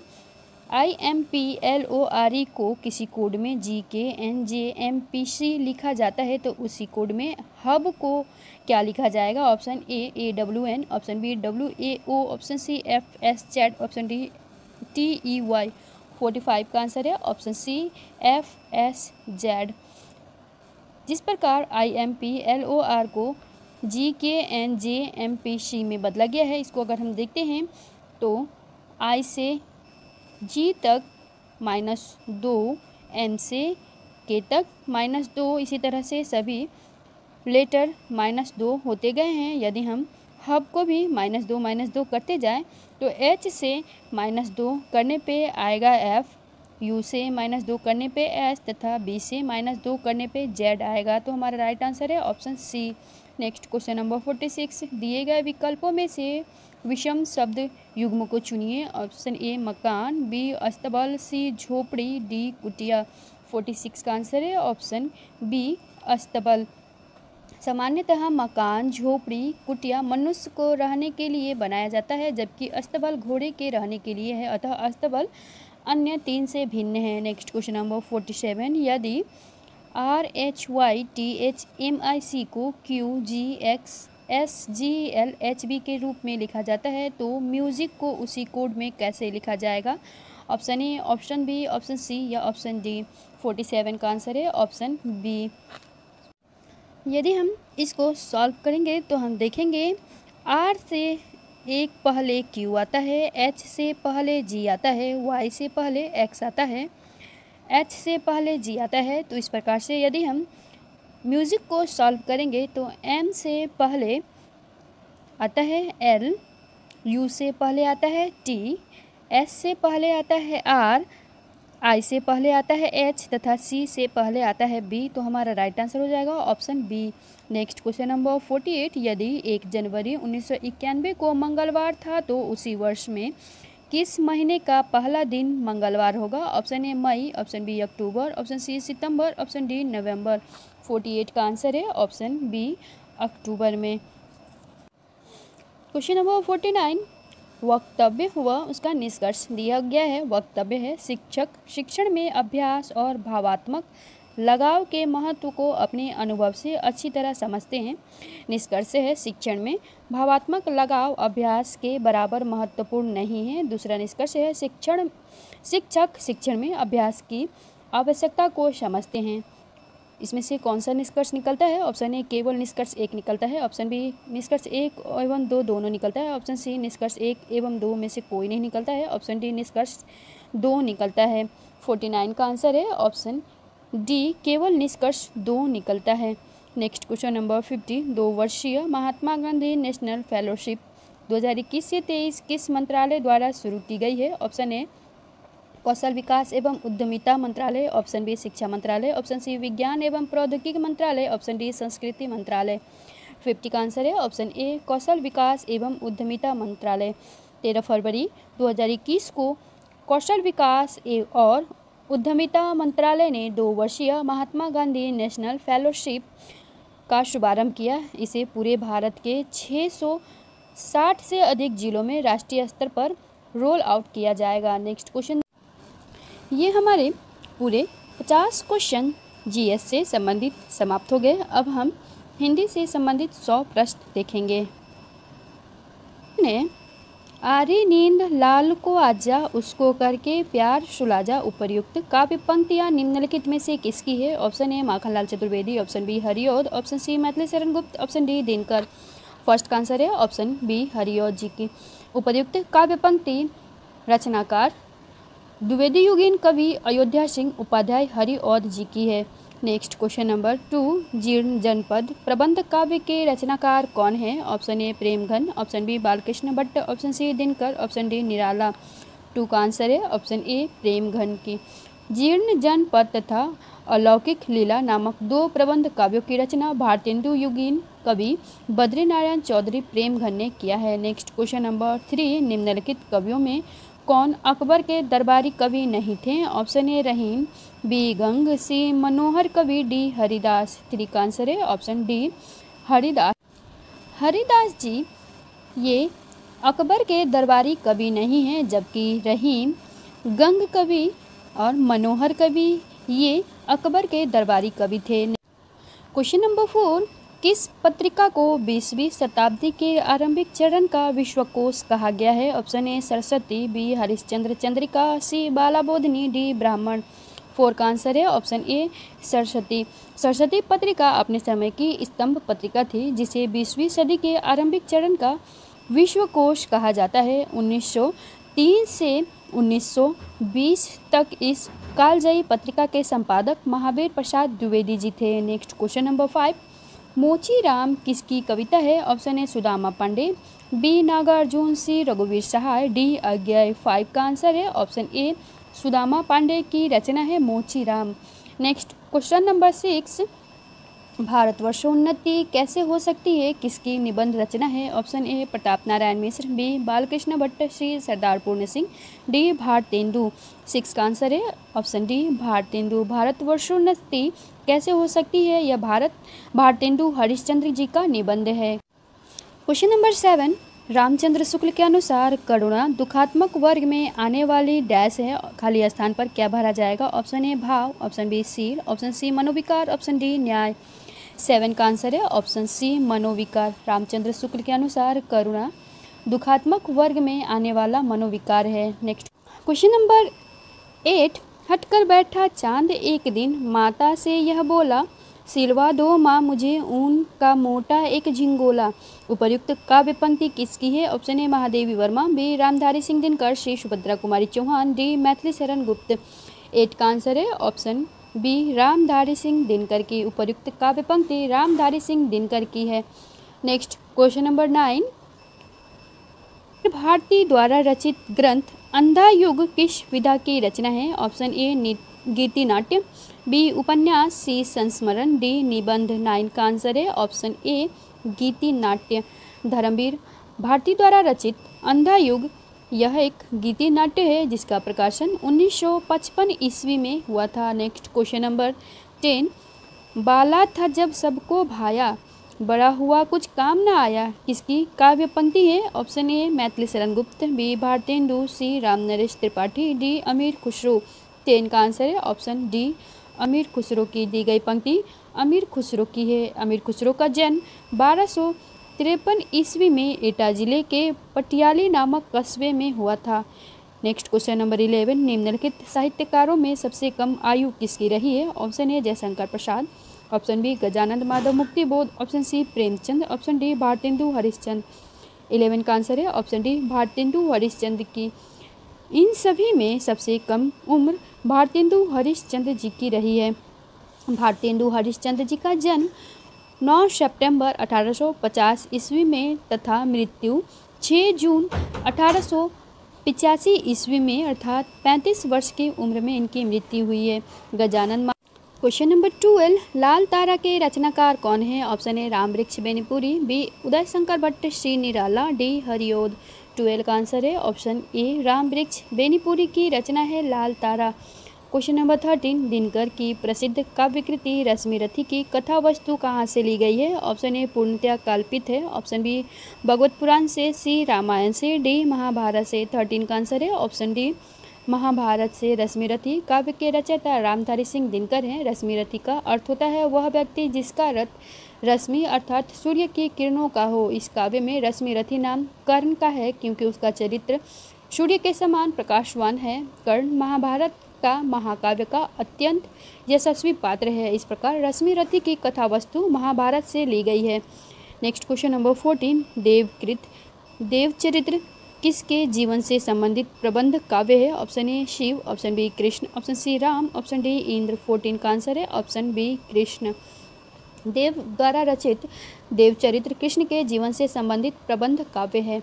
IMPLORE को किसी कोड में GKNJMPC लिखा जाता है तो उसी कोड में हब को क्या लिखा जाएगा? Option A, AWN, option B, WAO, option C, FSZ, option D, TEY। 45 का आंसर है ऑप्शन सी, FSZ। जिस प्रकार IMPLOR को GKNJMPC में बदला गया है, इसको अगर हम देखते हैं तो I से G तक -2, M से K तक -2, इसी तरह से सभी लेटर -2 होते गए हैं। यदि हम हब को भी -2 करते जाएं तो H से -2 करने पे आएगा F, U से -2 करने पे S तथा B से -2 करने पे Z आएगा। तो हमारा राइट आंसर है option C. Next question number 46, दिए गए विकल्पों में से विषम शब्द युग्म को चुनिए। ऑप्शन ए, मकान, बी, अस्तबल, सी, झोपड़ी, डी, कुटिया। 46 का आंसर है ऑप्शन बी, अस्तबल। सामान्यतः मकान, झोपड़ी, कुटिया मनुष्य को रहने के लिए बनाया जाता है, जबकि अस्तबल घोड़े के रहने के लिए है, अतः अस्तबल अन्य 3 से भिन्न है। नेक्स्ट क्वेश्चन नंबर 47, यदि RHYTHMIC को QGXSGLHB के रूप में लिखा जाता है तो म्यूजिक को उसी कोड में कैसे लिखा जाएगा? Option A, option B, option C या ऑप्शन डी। 47 का आंसर है ऑप्शन बी। यदि हम इसको सॉल्व करेंगे तो हम देखेंगे R से एक पहले Q आता है, H से पहले G आता है, Y से पहले X आता है, H से पहले G आता है। तो इस प्रकार से यदि हम म्यूज़िक को सॉल्व करेंगे तो M से पहले आता है L, U से पहले आता है T, S से पहले आता है R, आई से पहले आता है एच तथा सी से पहले आता है बी, तो हमारा राइट आंसर हो जाएगा option B. Next question number 48, यदि 1 जनवरी 1991 को मंगलवार था तो उसी वर्ष में किस महीने का पहला दिन मंगलवार होगा? ऑप्शन ए मई, ऑप्शन बी अक्टूबर, ऑप्शन सी सितंबर, ऑप्शन डी नवंबर। 48 का आंसर है ऑप्शन बी अक्टूबर में। क्वेश्चन नंबर 49, वक्तव्य हुआ उसका निष्कर्ष दिया गया है। वक्तव्य है शिक्षक शिक्षण में अभ्यास और भावात्मक लगाव के महत्व को अपने अनुभव से अच्छी तरह समझते हैं। निष्कर्ष है शिक्षण में भावात्मक लगाव अभ्यास के बराबर महत्वपूर्ण नहीं है। दूसरा निष्कर्ष है शिक्षक शिक्षण में अभ्यास की आवश्यकता को समझते हैं। इसमें से कौन सा निष्कर्ष निकलता है? ऑप्शन ए केवल निष्कर्ष 1 निकलता है, ऑप्शन बी निष्कर्ष 1 एवं 2 दोनों निकलता है, ऑप्शन सी निष्कर्ष 1 एवं 2 में से कोई नहीं निकलता है, ऑप्शन डी निष्कर्ष 2 निकलता है। 49 का आंसर है ऑप्शन डी केवल निष्कर्ष 2 निकलता है। नेक्स्ट क्वेश्चन नंबर 50, 2 वर्षीय महात्मा गांधी नेशनल फेलोशिप 2021 से 23 किस मंत्रालय द्वारा शुरू की गई है? ऑप्शन ए कौशल विकास एवं उद्यमिता मंत्रालय, ऑप्शन बी शिक्षा मंत्रालय, ऑप्शन सी विज्ञान एवं प्रौद्योगिकी मंत्रालय, ऑप्शन डी संस्कृति मंत्रालय। 50 का आंसर है ऑप्शन ए कौशल विकास एवं उद्यमिता मंत्रालय। 13 फरवरी 2021 को कौशल विकास और उद्यमिता मंत्रालय ने 2 वर्षीय महात्मा गांधी नेशनल फेलोशिप का शुभारंभ किया। इसे पूरे भारत के 660 से अधिक जिलों में राष्ट्रीय स्तर पर रोल आउट किया जाएगा। नेक्स्ट क्वेश्चन, ये हमारे पूरे 50 क्वेश्चन जीएस से संबंधित समाप्त हो गए। अब हम हिंदी से संबंधित 100 प्रश्न देखेंगे। आरी नींद लाल को आजा उसको करके प्यार सुलाजा उपर्युक्त काव्य पंक्तियाँ निम्नलिखित में से किसकी है? Option A Makhanlal Chaturvedi, option B Hariaudh, option C Maithili Sharan Gupt, option D Dinkar. First का आंसर है ऑप्शन बी हरिऔध जी की। उपर्युक्त काव्य पंक्ति रचनाकार द्विवेदी युगीन कवि अयोध्या सिंह उपाध्याय हरिऔध जी की है। नेक्स्ट क्वेश्चन नंबर 2, जीर्ण जनपद प्रबंध काव्य के रचनाकार कौन है? Option A Premghan, option B Balkrishna Bhatt, option C Dinkar, option D Nirala. 2 का आंसर है ऑप्शन ए प्रेमघन की। जीर्ण जनपद तथा अलौकिक लीला नामक 2 प्रबंध काव्यों की रचना भारतेंदु युगीन कवि बद्रीनारायण चौधरी प्रेमघन ने किया है। नेक्स्ट क्वेश्चन नंबर 3, निम्नलिखित कवियों में कौन अकबर के दरबारी कवि नहीं थे? ऑप्शन ए रहीम, बी गंग, सी मनोहर कवि, डी हरिदास। 3 का आंसर है ऑप्शन डी हरिदास। हरिदास जी ये अकबर के दरबारी कवि नहीं हैं, जबकि रहीम, गंग कवि और मनोहर कवि ये अकबर के दरबारी कवि थे। क्वेश्चन नंबर 4, किस पत्रिका को 20वीं शताब्दी के आरंभिक चरण का विश्वकोश कहा गया है? Option A Saraswati, B Harishchandra Chandrika, C Balabodhini, D Brahman. 4 का आंसर है ऑप्शन ए सरस्वती। सरस्वती पत्रिका अपने समय की स्तंभ पत्रिका थी, जिसे 20वीं सदी के आरंभिक चरण का विश्वकोश कहा जाता है। 1903 से 1920 तक इस कालजयी पत्रिका के संपादक महावीर प्रसाद द्विवेदी जी थे। नेक्स्ट क्वेश्चन नंबर 5, मोचीराम किसकी कविता है? Option A Sudama Pandey, B Nagarjun, C रघुवीर सहाय, डी अज्ञेय। 5 का आंसर है ऑप्शन ए सुदामा पांडे की रचना है मोचीराम। नेक्स्ट क्वेश्चन नंबर 6, भारतवर्षोन्नति कैसे हो सकती है किसकी निबंध रचना है? Option A Pratap Narayan Mishra, B Balkrishna Bhatt, C Sardar Purna Singh, D Bharatendu. 6 का आंसर है ऑप्शन डी भारतेंदु। भारतवर्षोन्नति कैसे हो सकती है यह भारतेंदु हरिश्चंद्र जी का निबंध है। क्वेश्चन नंबर 7, रामचंद्र शुक्ल के अनुसार करुणा दुखात्मक वर्ग में आने वाली डैश है, खाली स्थान पर क्या भरा जाएगा? ऑप्शन ए भाव, ऑप्शन बी शील, ऑप्शन सी मनोविकार, ऑप्शन डी न्याय। 7 का आंसर है ऑप्शन सी मनोविकार। रामचंद्र शुक्ल के अनुसार करुणा दुखात्मक वर्ग में आने वाला मनोविकार है। नेक्स्ट क्वेश्चन नंबर 8, हटकर बैठा चांद एक दिन माता से यह बोला, सिलवा दो माँ मुझे ऊन का मोटा एक झिंगोला। उपर्युक्त काव्य पंक्ति किसकी है? Option A Mahadevi Verma, B Ramdhari Singh Dinkar, C Subhadra Kumari Chauhan, D Maithili Sharan Gupt. 8 का आंसर है ऑप्शन बी रामधारी सिंह दिनकर की। उपर्युक्त काव्य पंक्ति रामधारी सिंह दिनकर की है। नेक्स्ट क्वेश्चन नंबर 9, भारती द्वारा रचित ग्रंथ अंधा युग किस विधा की रचना है? ऑप्शन ए गीति नाट्य, बी उपन्यास, सी संस्मरण, डी निबंध। 9 का आंसर है ऑप्शन ए गीति नाट्य। धर्मवीर भारती द्वारा रचित अंधा युग यह एक गीति नाट्य है जिसका प्रकाशन 1955 ईस्वी में हुआ था। नेक्स्ट क्वेश्चन नंबर 10, बाला था जब सबको भाया, बड़ा हुआ कुछ काम न आया, किसकी काव्य पंक्ति है? ऑप्शन ए मैथिली शरण गुप्त, बी भारतेंदु, सी रामनरेश त्रिपाठी, डी अमीर खुसरो। 10 का आंसर है ऑप्शन डी अमीर खुसरो की दी गई पंक्ति अमीर खुसरो की है। अमीर खुसरो का जन्म 1253 ईस्वी में एटा जिले के पटियाली नामक कस्बे में हुआ था। नेक्स्ट क्वेश्चन नंबर 11, निम्नलिखित साहित्यकारों में सबसे कम आयु किसकी रही है? Option A Jaishankar Prasad, option B Gajanand Madhav Muktibodh, option C Premchand, option D Bharatendu Harishchandra. 11 का आंसर है ऑप्शन डी भारतेंदु हरिश्चंद्र की। इन सभी में सबसे कम उम्र भारतेंदु हरिश्चंद्र जी की रही है। भारतेंदु हरिश्चंद्र जी का जन्म 9 सितंबर 1850 ईस्वी में तथा मृत्यु 6 जून 1885 ईस्वी में अर्थात 35 वर्ष की उम्र में इनकी मृत्यु हुई है। गजानन। क्वेश्चन नंबर 12, लाल तारा के रचनाकार कौन है? Option A Rambriksh Benipuri, B Uday Shankar Bhatt, C Nirala, D Hariaudh. 12 का आंसर है ऑप्शन ए रामवृक्ष बेनीपुरी की रचना है लाल तारा। क्वेश्चन नंबर 13, दिनकर की प्रसिद्ध काव्यकृति रश्मिरथी की कथा वस्तु कहाँ से ली गई है? ऑप्शन ए पूर्णतया कल्पित है, ऑप्शन बी भगवत पुराण से, सी रामायण से, डी महाभारत से। 13 का आंसर है ऑप्शन डी महाभारत से। रश्मिरथी काव्य के रचयिता रामधारी सिंह दिनकर हैं। रश्मिरथी का अर्थ होता है वह व्यक्ति जिसका रथ रश्मि अर्थात सूर्य की किरणों का हो। इस काव्य में रश्मिरथी नाम कर्ण का है क्योंकि उसका चरित्र सूर्य के समान प्रकाशवान है। कर्ण महाभारत का महाकाव्य का अत्यंत यशस्वी पात्र है। इस प्रकार रश्मिरथी की कथा वस्तु महाभारत से ली गई है। नेक्स्ट क्वेश्चन नंबर 14, देवकृत देवचरित्र किसके जीवन से संबंधित प्रबंध काव्य है? Option A Shiv, option B Krishna, option C Ram, option D Indra. 14 का आंसर है ऑप्शन बी कृष्ण। देव द्वारा रचित देवचरित्र कृष्ण के जीवन से संबंधित प्रबंध काव्य है।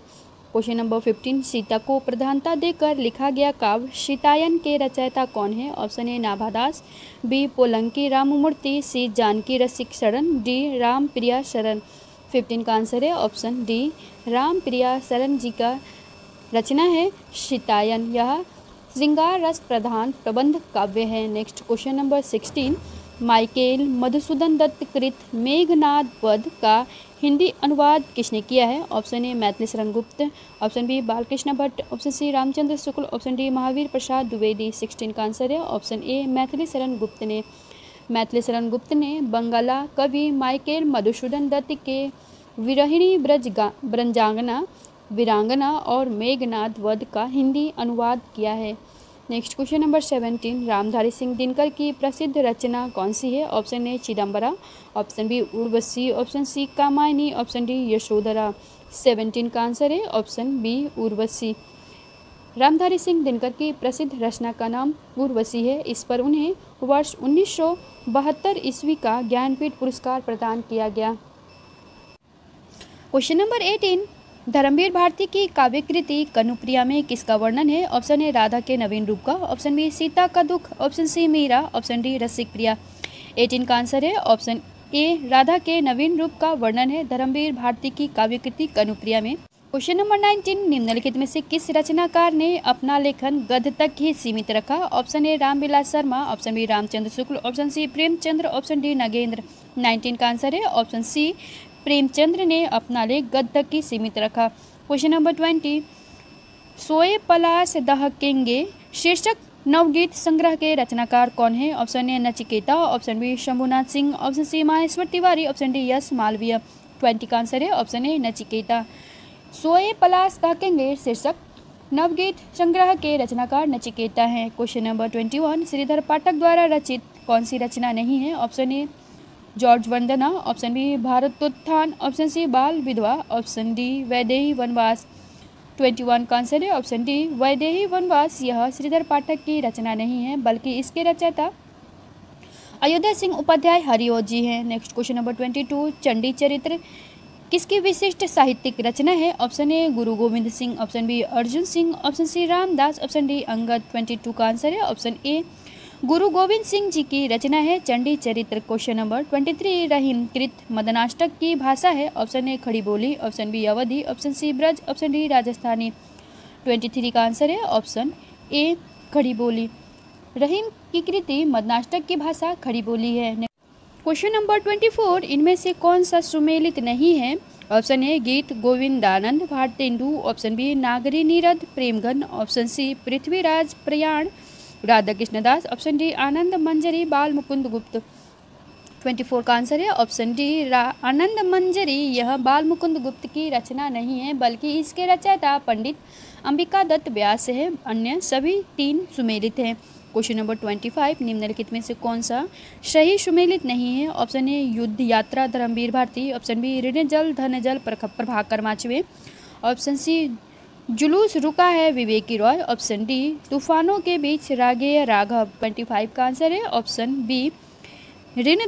क्वेश्चन नंबर 15, सीता को प्रधानता देकर लिखा गया काव्य सीतायन के रचयिता कौन है? Option A Nabhadas, B Polanki Ramamurthy, C Janaki Rasik Sharan, D Ram प्रिया शरण। 15 का आंसर है ऑप्शन डी राम प्रिया शरण जी का रचना है सीतायन। यह श्रृंगार रस प्रधान प्रबंध काव्य है। Next question number 16, Michael Madhusudan Dutt कृत मेघनाद वध का हिंदी अनुवाद किसने किया है? ऑप्शन ए Maithili Sharan Gupt, option B Balkrishna Bhatt, option C Ramchandra Shukla, option D Mahavir Prasad Dwivedi. 16 का आंसर है ऑप्शन ए मैथिली शरण गुप्त ने। मैथिली शरण गुप्त ने बंगाला कवि माइकेल मधुसूदन दत्त के विरहिणी ब्रजांगना वीरांगना और मेघनाद वध का हिंदी अनुवाद किया है। Next question number 17, Ramdhari Singh Dinkar की प्रसिद्ध रचना कौन सी है? Option A Chidambara, option B Urvashi, option C Kamayani, option D Yashodhara. 17 का आंसर है ऑप्शन बी उर्वशी। रामधारी सिंह दिनकर की प्रसिद्ध रचना का नाम उर्वशी है। इस पर उन्हें वर्ष 1972 ईस्वी का ज्ञानपीठ पुरस्कार प्रदान किया गया। क्वेश्चन नंबर 18, धर्मवीर भारती की काव्यकृति कनुप्रिया में किसका वर्णन है? ऑप्शन ए राधा के नवीन रूप का, ऑप्शन बी सीता का दुख, option C Meera, option D Rasik Priya. 18 का आंसर है ऑप्शन ए राधा के नवीन रूप का वर्णन है धर्मवीर भारती की काव्यकृति कनुप्रिया में। क्वेश्चन नंबर 19, निम्नलिखित में से किस रचनाकार ने अपना लेखन गद्य तक ही सीमित रखा? Option A Ramvilas Sharma, option B Ramchandra Shukla, option C Premchandra, option D Nagendra. 19 का आंसर है ऑप्शन सी प्रेमचंद्र ने अपना लेख गद्य तक ही सीमित रखा। क्वेश्चन नंबर 20, सोए पलाश दहकेंगे शीर्षक नवगीत संग्रह के रचनाकार कौन है? Option A Nachiketa, option B Shambhunath Singh, option C Maheshwar Tiwari, option D Yash Malviya. 20 का आंसर है ऑप्शन ए नचिकेता। सोए पलाश दहकेंगे शीर्षक नवगीत संग्रह के रचनाकार नचिकेता हैं। क्वेश्चन नंबर 21, श्रीधर पाठक द्वारा रचित कौन सी रचना नहीं है? Option A George Vandana, option B Bharatotthan, option C Bal Vidhwa, option D Vaidehi वनवास। 21 का आंसर है ऑप्शन डी वैदेही वनवास। यह श्रीधर पाठक की रचना नहीं है बल्कि इसके रचयिता अयोध्या सिंह उपाध्याय हरिओ जी हैं। नेक्स्ट क्वेश्चन नंबर 22, चंडी चरित्र किसकी विशिष्ट साहित्यिक रचना है? Option A Guru Gobind Singh, option B Arjun Singh, option C Ramdas, option D Angad. 22 का आंसर है ऑप्शन ए गुरु गोविंद सिंह जी की रचना है चंडी चरित्र। क्वेश्चन नंबर 23 रहीम कृत मदनाष्टक की भाषा है? Option A Khari Boli, option B Awadhi, option C Braj, option D Rajasthani. 23 का आंसर है ऑप्शन ए खड़ी बोली। रहीम की कृति मदनाष्टक की भाषा खड़ी बोली है। क्वेश्चन नंबर 24 इनमें से कौन सा सुमेलित नहीं है? ऑप्शन ए गीत गोविंदानंद भारतेंदु, ऑप्शन बी नागरी नीरद प्रेमघन, ऑप्शन सी पृथ्वीराज प्रयाण राधा कृष्णदास, ऑप्शन डी आनंद मंजरी बाल मुकुंद गुप्त। 24 का आंसर है ऑप्शन डी आनंद मंजरी। यह बाल मुकुंद गुप्त की रचना नहीं है बल्कि इसके रचयिता पंडित अंबिका दत्त व्यास है। अन्य सभी 3 सुमेलित हैं। क्वेश्चन नंबर 25 निम्नलिखित में से कौन सा सही सुमेलित नहीं है? ऑप्शन ए युद्ध यात्रा धर्मवीर भारती, ऑप्शन बी ऋण जल धन जल प्रभाकर माचवे, ऑप्शन सी जुलूस रुका है विवेकी रॉय, ऑप्शन डी तूफानों के बीच रागेय राघव। 25 का आंसर है ऑप्शन बी ऋण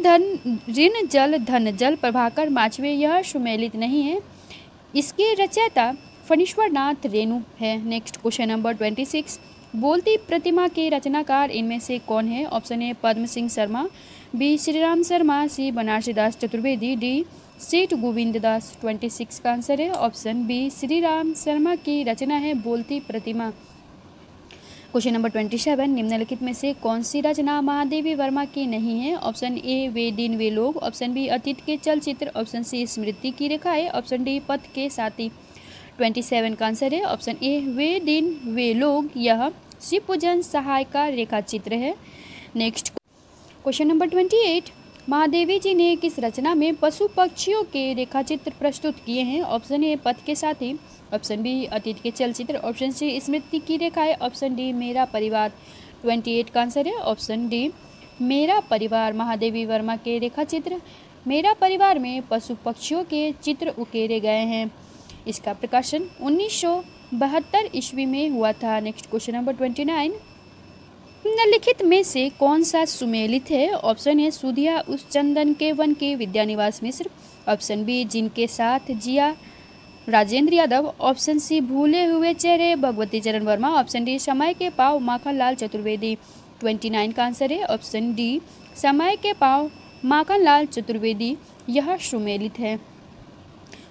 जल धन जल प्रभाकर माचवे। यह सुमेलित नहीं है। इसके रचयिता फणीश्वर नाथ रेणु है। नेक्स्ट क्वेश्चन नंबर 26 बोलती प्रतिमा के रचनाकार इनमें से कौन है? Option A Padma Singh Sharma, B Shriram Sharma, C Banarasi Das Chaturvedi, D Seth Govind दास। 26 का आंसर है ऑप्शन बी श्रीराम शर्मा की रचना है बोलती प्रतिमा। क्वेश्चन नंबर 27 निम्नलिखित में से कौन सी रचना महादेवी वर्मा की नहीं है? ऑप्शन ए वे दिन वे लोग, ऑप्शन बी अतीत के चलचित्र, ऑप्शन सी स्मृति की रेखाएं, ऑप्शन डी पथ के साथी। 27 का आंसर है ऑप्शन ए वे दिन वे लोग। यह शिव पूजन सहाय का रेखा चित्र है। नेक्स्ट क्वेश्चन नंबर 28 महादेवी जी ने किस रचना में पशु पक्षियों के रेखाचित्र प्रस्तुत किए हैं? ऑप्शन ए पथ के साथी, ऑप्शन बी अतीत के चलचित्र, ऑप्शन सी स्मृति की रेखाएं, ऑप्शन डी मेरा परिवार। 28 का आंसर है ऑप्शन डी मेरा परिवार। महादेवी वर्मा के रेखाचित्र मेरा परिवार में पशु पक्षियों के चित्र उकेरे गए हैं। इसका प्रकाशन 1972 ईस्वी में हुआ था। नेक्स्ट क्वेश्चन नंबर 29 निम्नलिखित में से कौन सा सुमेलित है? ऑप्शन ए सुधिया उस चंदन के वन के विद्यानिवास मिश्र, ऑप्शन बी जिनके साथ जिया राजेंद्र यादव, ऑप्शन सी भूले हुए चेहरे भगवती चरण वर्मा, ऑप्शन डी समय के पाव माखन लाल चतुर्वेदी। 29 का आंसर है ऑप्शन डी समय के पाव माखन लाल चतुर्वेदी। यह सुमेलित है।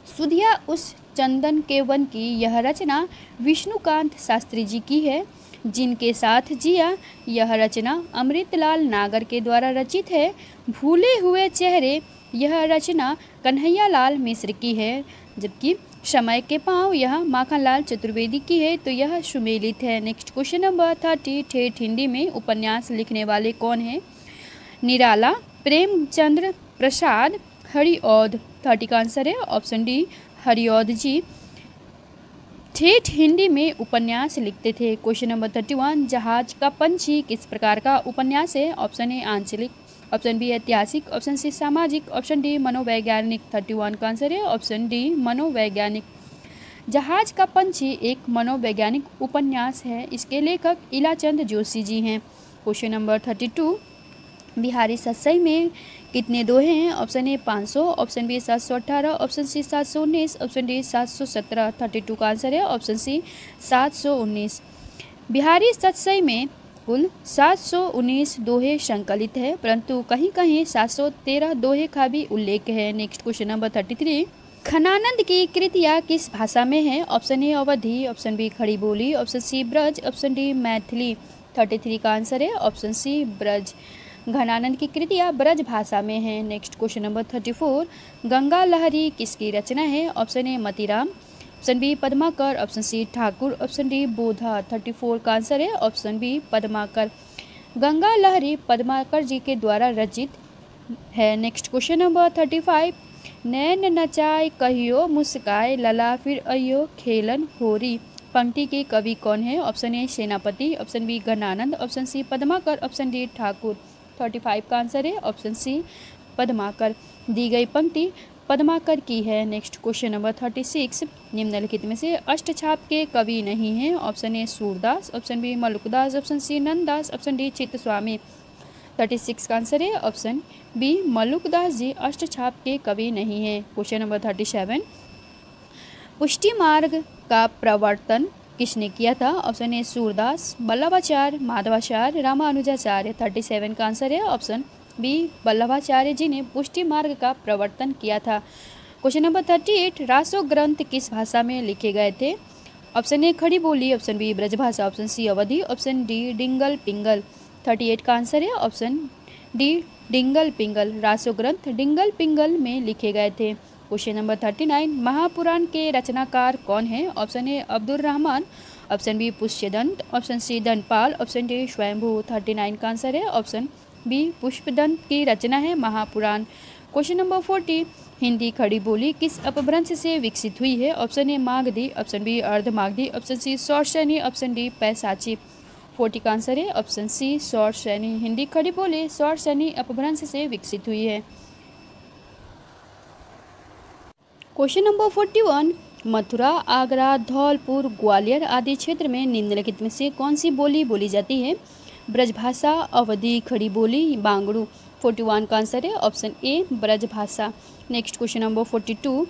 सुधिया उस चंदन के वन की यह रचना विष्णुकांत शास्त्री जी की है। जिनके साथ जिया यह रचना अमृतलाल नागर के द्वारा रचित है। भूले हुए चेहरे यह रचना कन्हैया लाल मिश्र की है, जबकि समय के पाँव यह माखनलाल चतुर्वेदी की है। तो यह सुमेलित है। नेक्स्ट क्वेश्चन नंबर 30 ठेठ हिंदी में उपन्यास लिखने वाले कौन है? निराला, प्रेमचंद्र प्रसाद, हरिऔध। 30 का आंसर है ऑप्शन डी हरिऔध जी ठेठ हिंदी में उपन्यास लिखते थे। क्वेश्चन नंबर 31 जहाज का पंछी किस प्रकार का उपन्यास है? ऑप्शन ए आंचलिक, ऑप्शन बी ऐतिहासिक, ऑप्शन सी सामाजिक, ऑप्शन डी मनोवैज्ञानिक। 31 का आंसर है ऑप्शन डी मनोवैज्ञानिक। जहाज का पंछी एक मनोवैज्ञानिक उपन्यास है। इसके लेखक इलाचंद जोशी जी हैं। क्वेश्चन नंबर 32 बिहारी सतसई में कितने दोहे हैं? Option A 500, option B 718, option C 719, option D 717। 32 का आंसर है ऑप्शन सी 719। बिहारी सतसई में कुल 719 दोहे संकलित है, परंतु कहीं कहीं 713 दोहे का भी उल्लेख है। नेक्स्ट क्वेश्चन नंबर 33 खनानंद की कृतियाँ किस भाषा में है? Option A Awadhi, option B Khari Boli, option C Braj, option D Maithili. 33 का आंसर है ऑप्शन सी ब्रज। घनानंद की कृतियाँ ब्रज भाषा में हैं। Next question number 34 Ganga Lahari किसकी रचना है? Option A Matiram, option B Padmakar, option C Thakur, option D Bodha. 34 का आंसर है ऑप्शन बी पद्माकर। गंगा लहरी पद्माकर जी के द्वारा रचित है। नेक्स्ट क्वेश्चन नंबर 35 नैन नचाए कहियो मुस्काए लला फिर अयो खेलन होरी। पंक्ति के कवि कौन है? Option A Senapati, option B Ghananand, option C Padmakar, option D Thakur. 35 का आंसर है ऑप्शन सी पद्माकर। दी गई पंक्ति पद्माकर की है। नेक्स्ट क्वेश्चन नंबर 36 निम्नलिखित में से अष्टछाप के कवि नहीं हैं? Option A Surdas, option B Malukdas, option C Nanddas, option D Chhitswami. 36 का आंसर है ऑप्शन बी मल्लुकदास जी अष्टछाप के कवि नहीं है। क्वेश्चन नंबर 37, पुष्टि मार्ग का प्रवर्तन किसने किया था? Option A Surdas, Vallabhacharya, Madhvacharya, Ramanujacharya. 37 का आंसर है ऑप्शन बी वल्लभाचार्य जी ने पुष्टि मार्ग का प्रवर्तन किया था। क्वेश्चन नंबर 38, रासो ग्रंथ किस भाषा में लिखे गए थे? Option A Khari Boli, option B Brajbhasha, option C Awadhi, option D Dingal Pingal. 38 का आंसर है ऑप्शन डी डिंगल पिंगल। रासो ग्रंथ डिंगल पिंगल में लिखे गए थे। क्वेश्चन नंबर 39, महापुराण के रचनाकार कौन है? Option A Abdul Rahman, option B Pushpadant, option C Dantpal, option D Swayambhu. 39 का आंसर है ऑप्शन बी पुष्पदंत की रचना है महापुराण। क्वेश्चन नंबर 40, हिंदी खड़ी बोली किस अपभ्रंश से विकसित हुई है? Option A Magadhi, option B Ardhamagadhi, option C Shauraseni, option D Paisachi. 40 का आंसर है ऑप्शन सी शौरसेनी। हिंदी खड़ी बोली शौरसेनी अपभ्रंश से विकसित हुई है। क्वेश्चन नंबर 41, मथुरा, आगरा, धौलपुर, ग्वालियर आदि क्षेत्र में निम्नलिखित में से कौन सी बोली बोली जाती है? ब्रजभाषा, अवधी, खड़ी बोली, बांगड़ू। 41 का आंसर है option A Brajbhasha. Next question number 42,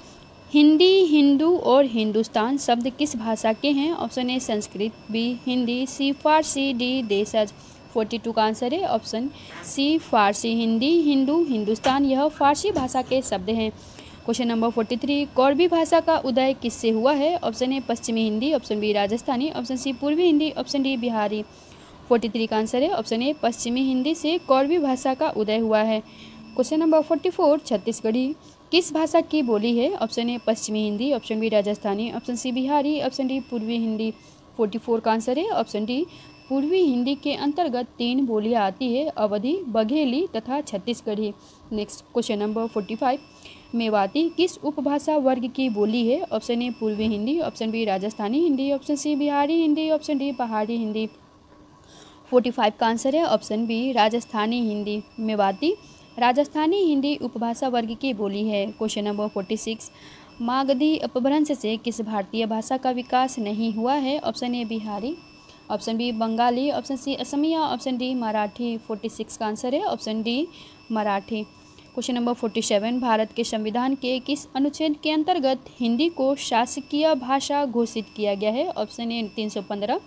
Hindi, Hindu और हिंदुस्तान शब्द किस भाषा के हैं? Option A Sanskrit, B Hindi, C Farsi, D देशज। 42 का आंसर है ऑप्शन सी फारसी। हिंदी, हिंदू, हिंदुस्तान यह फारसी भाषा के शब्द हैं। क्वेश्चन नंबर 43, कौरवी भाषा का उदय किससे हुआ है? ऑप्शन ए पश्चिमी Hindi, option B Rajasthani, option C पूर्वी हिंदी, ऑप्शन डी बिहारी। 43 का आंसर है ऑप्शन ए पश्चिमी हिंदी से कौरवी भाषा का उदय हुआ है। क्वेश्चन नंबर 44, छत्तीसगढ़ी किस भाषा की बोली है? ऑप्शन ए पश्चिमी Hindi, option B Rajasthani, option C Bihari, option D पूर्वी हिंदी। 44 का आंसर है ऑप्शन डी पूर्वी हिंदी के अंतर्गत 3 बोलियां आती है, अवधी, बघेली तथा Chhattisgarhi. Next question number 45, Mewati किस उपभाषा वर्ग की बोली है? ऑप्शन ए पूर्वी Hindi, option B Rajasthani Hindi, option C Bihari Hindi, option D Pahari Hindi. 45 का आंसर है ऑप्शन बी राजस्थानी हिंदी। मेवाती राजस्थानी हिंदी उपभाषा वर्ग की बोली है। क्वेश्चन नंबर 46, मागधी अपभ्रंश से किस भारतीय भाषा का विकास नहीं हुआ है? Option A Bihari, option B Bengali, option C Asamiya, option D Marathi. 46 का आंसर है option D Marathi. Question number 47, Bharat के संविधान के किस अनुच्छेद के अंतर्गत हिंदी को शासकीय भाषा घोषित किया गया है? Option A 315,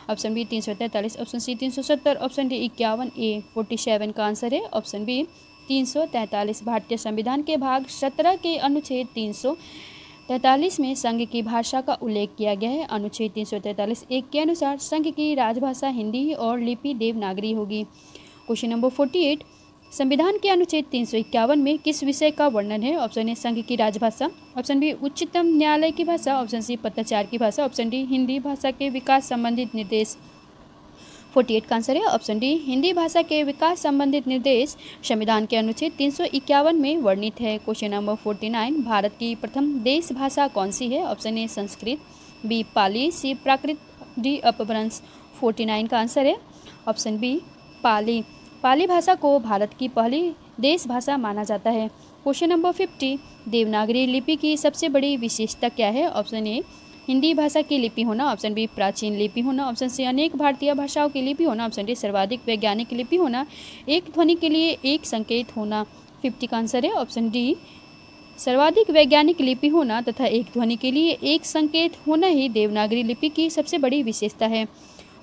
option B 343, option C 370, option D 51 A. 47 का आंसर है ऑप्शन बी 343। भारतीय संविधान के भाग 17 के अनुच्छेद 343 में संघ की भाषा का उल्लेख किया गया है। अनुच्छेद 343(1) के अनुसार संघ की राजभाषा हिंदी और लिपि देवनागरी होगी। क्वेश्चन नंबर 48, संविधान के अनुच्छेद 351 में किस विषय का वर्णन है? ऑप्शन ए संघ की राजभाषा, ऑप्शन बी उच्चतम न्यायालय की भाषा, ऑप्शन सी पत्राचार की भाषा, ऑप्शन डी हिंदी भाषा के विकास संबंधित निर्देश। 48 का आंसर है ऑप्शन डी हिंदी भाषा के विकास संबंधित निर्देश संविधान के अनुच्छेद 351 में वर्णित है। क्वेश्चन नंबर 49, भारत की प्रथम देश भाषा कौन सी है? Option A Sanskrit, B Pali, C Prakrit, D Apabhramsha. 49 का आंसर है ऑप्शन बी पाली। पाली भाषा को भारत की पहली देश भाषा माना जाता है। क्वेश्चन नंबर 50, देवनागरी लिपि की सबसे बड़ी विशेषता क्या है? ऑप्शन ए हिंदी भाषा की लिपि होना, ऑप्शन बी प्राचीन लिपि होना, ऑप्शन सी अनेक भारतीय भाषाओं की लिपि होना, ऑप्शन डी सर्वाधिक वैज्ञानिक लिपि होना, एक ध्वनि के लिए एक संकेत होना। 50 का आंसर है ऑप्शन डी सर्वाधिक वैज्ञानिक लिपि होना तथा एक ध्वनि के लिए एक संकेत होना ही देवनागरी लिपि की सबसे बड़ी विशेषता है।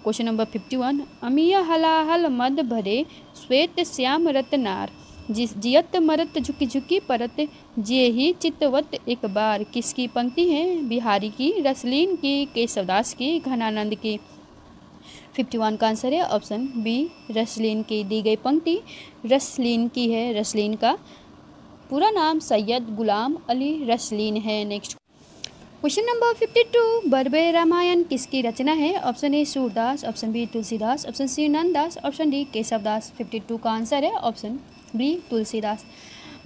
क्वेश्चन नंबर 51, अमिया हलाहल मद भरे श्वेत श्याम रतनार जिस जियत मरत झुकी झुकी परत जे ही चित्तवत एक बार किसकी पंक्ति है? बिहारी की, रसलीन की, केशवदास की, घनानंद की। 51 का आंसर है ऑप्शन बी रसलीन की। दी गई पंक्ति रसलीन की है। रसलीन का पूरा नाम सैयद गुलाम अली रसलीन है। Next question number 52, Barvai Ramayan किसकी रचना है? Option A Surdas, option B Tulsidas, option C Nanddas, option D Keshavdas. 52 का आंसर है ऑप्शन बी तुलसीदास।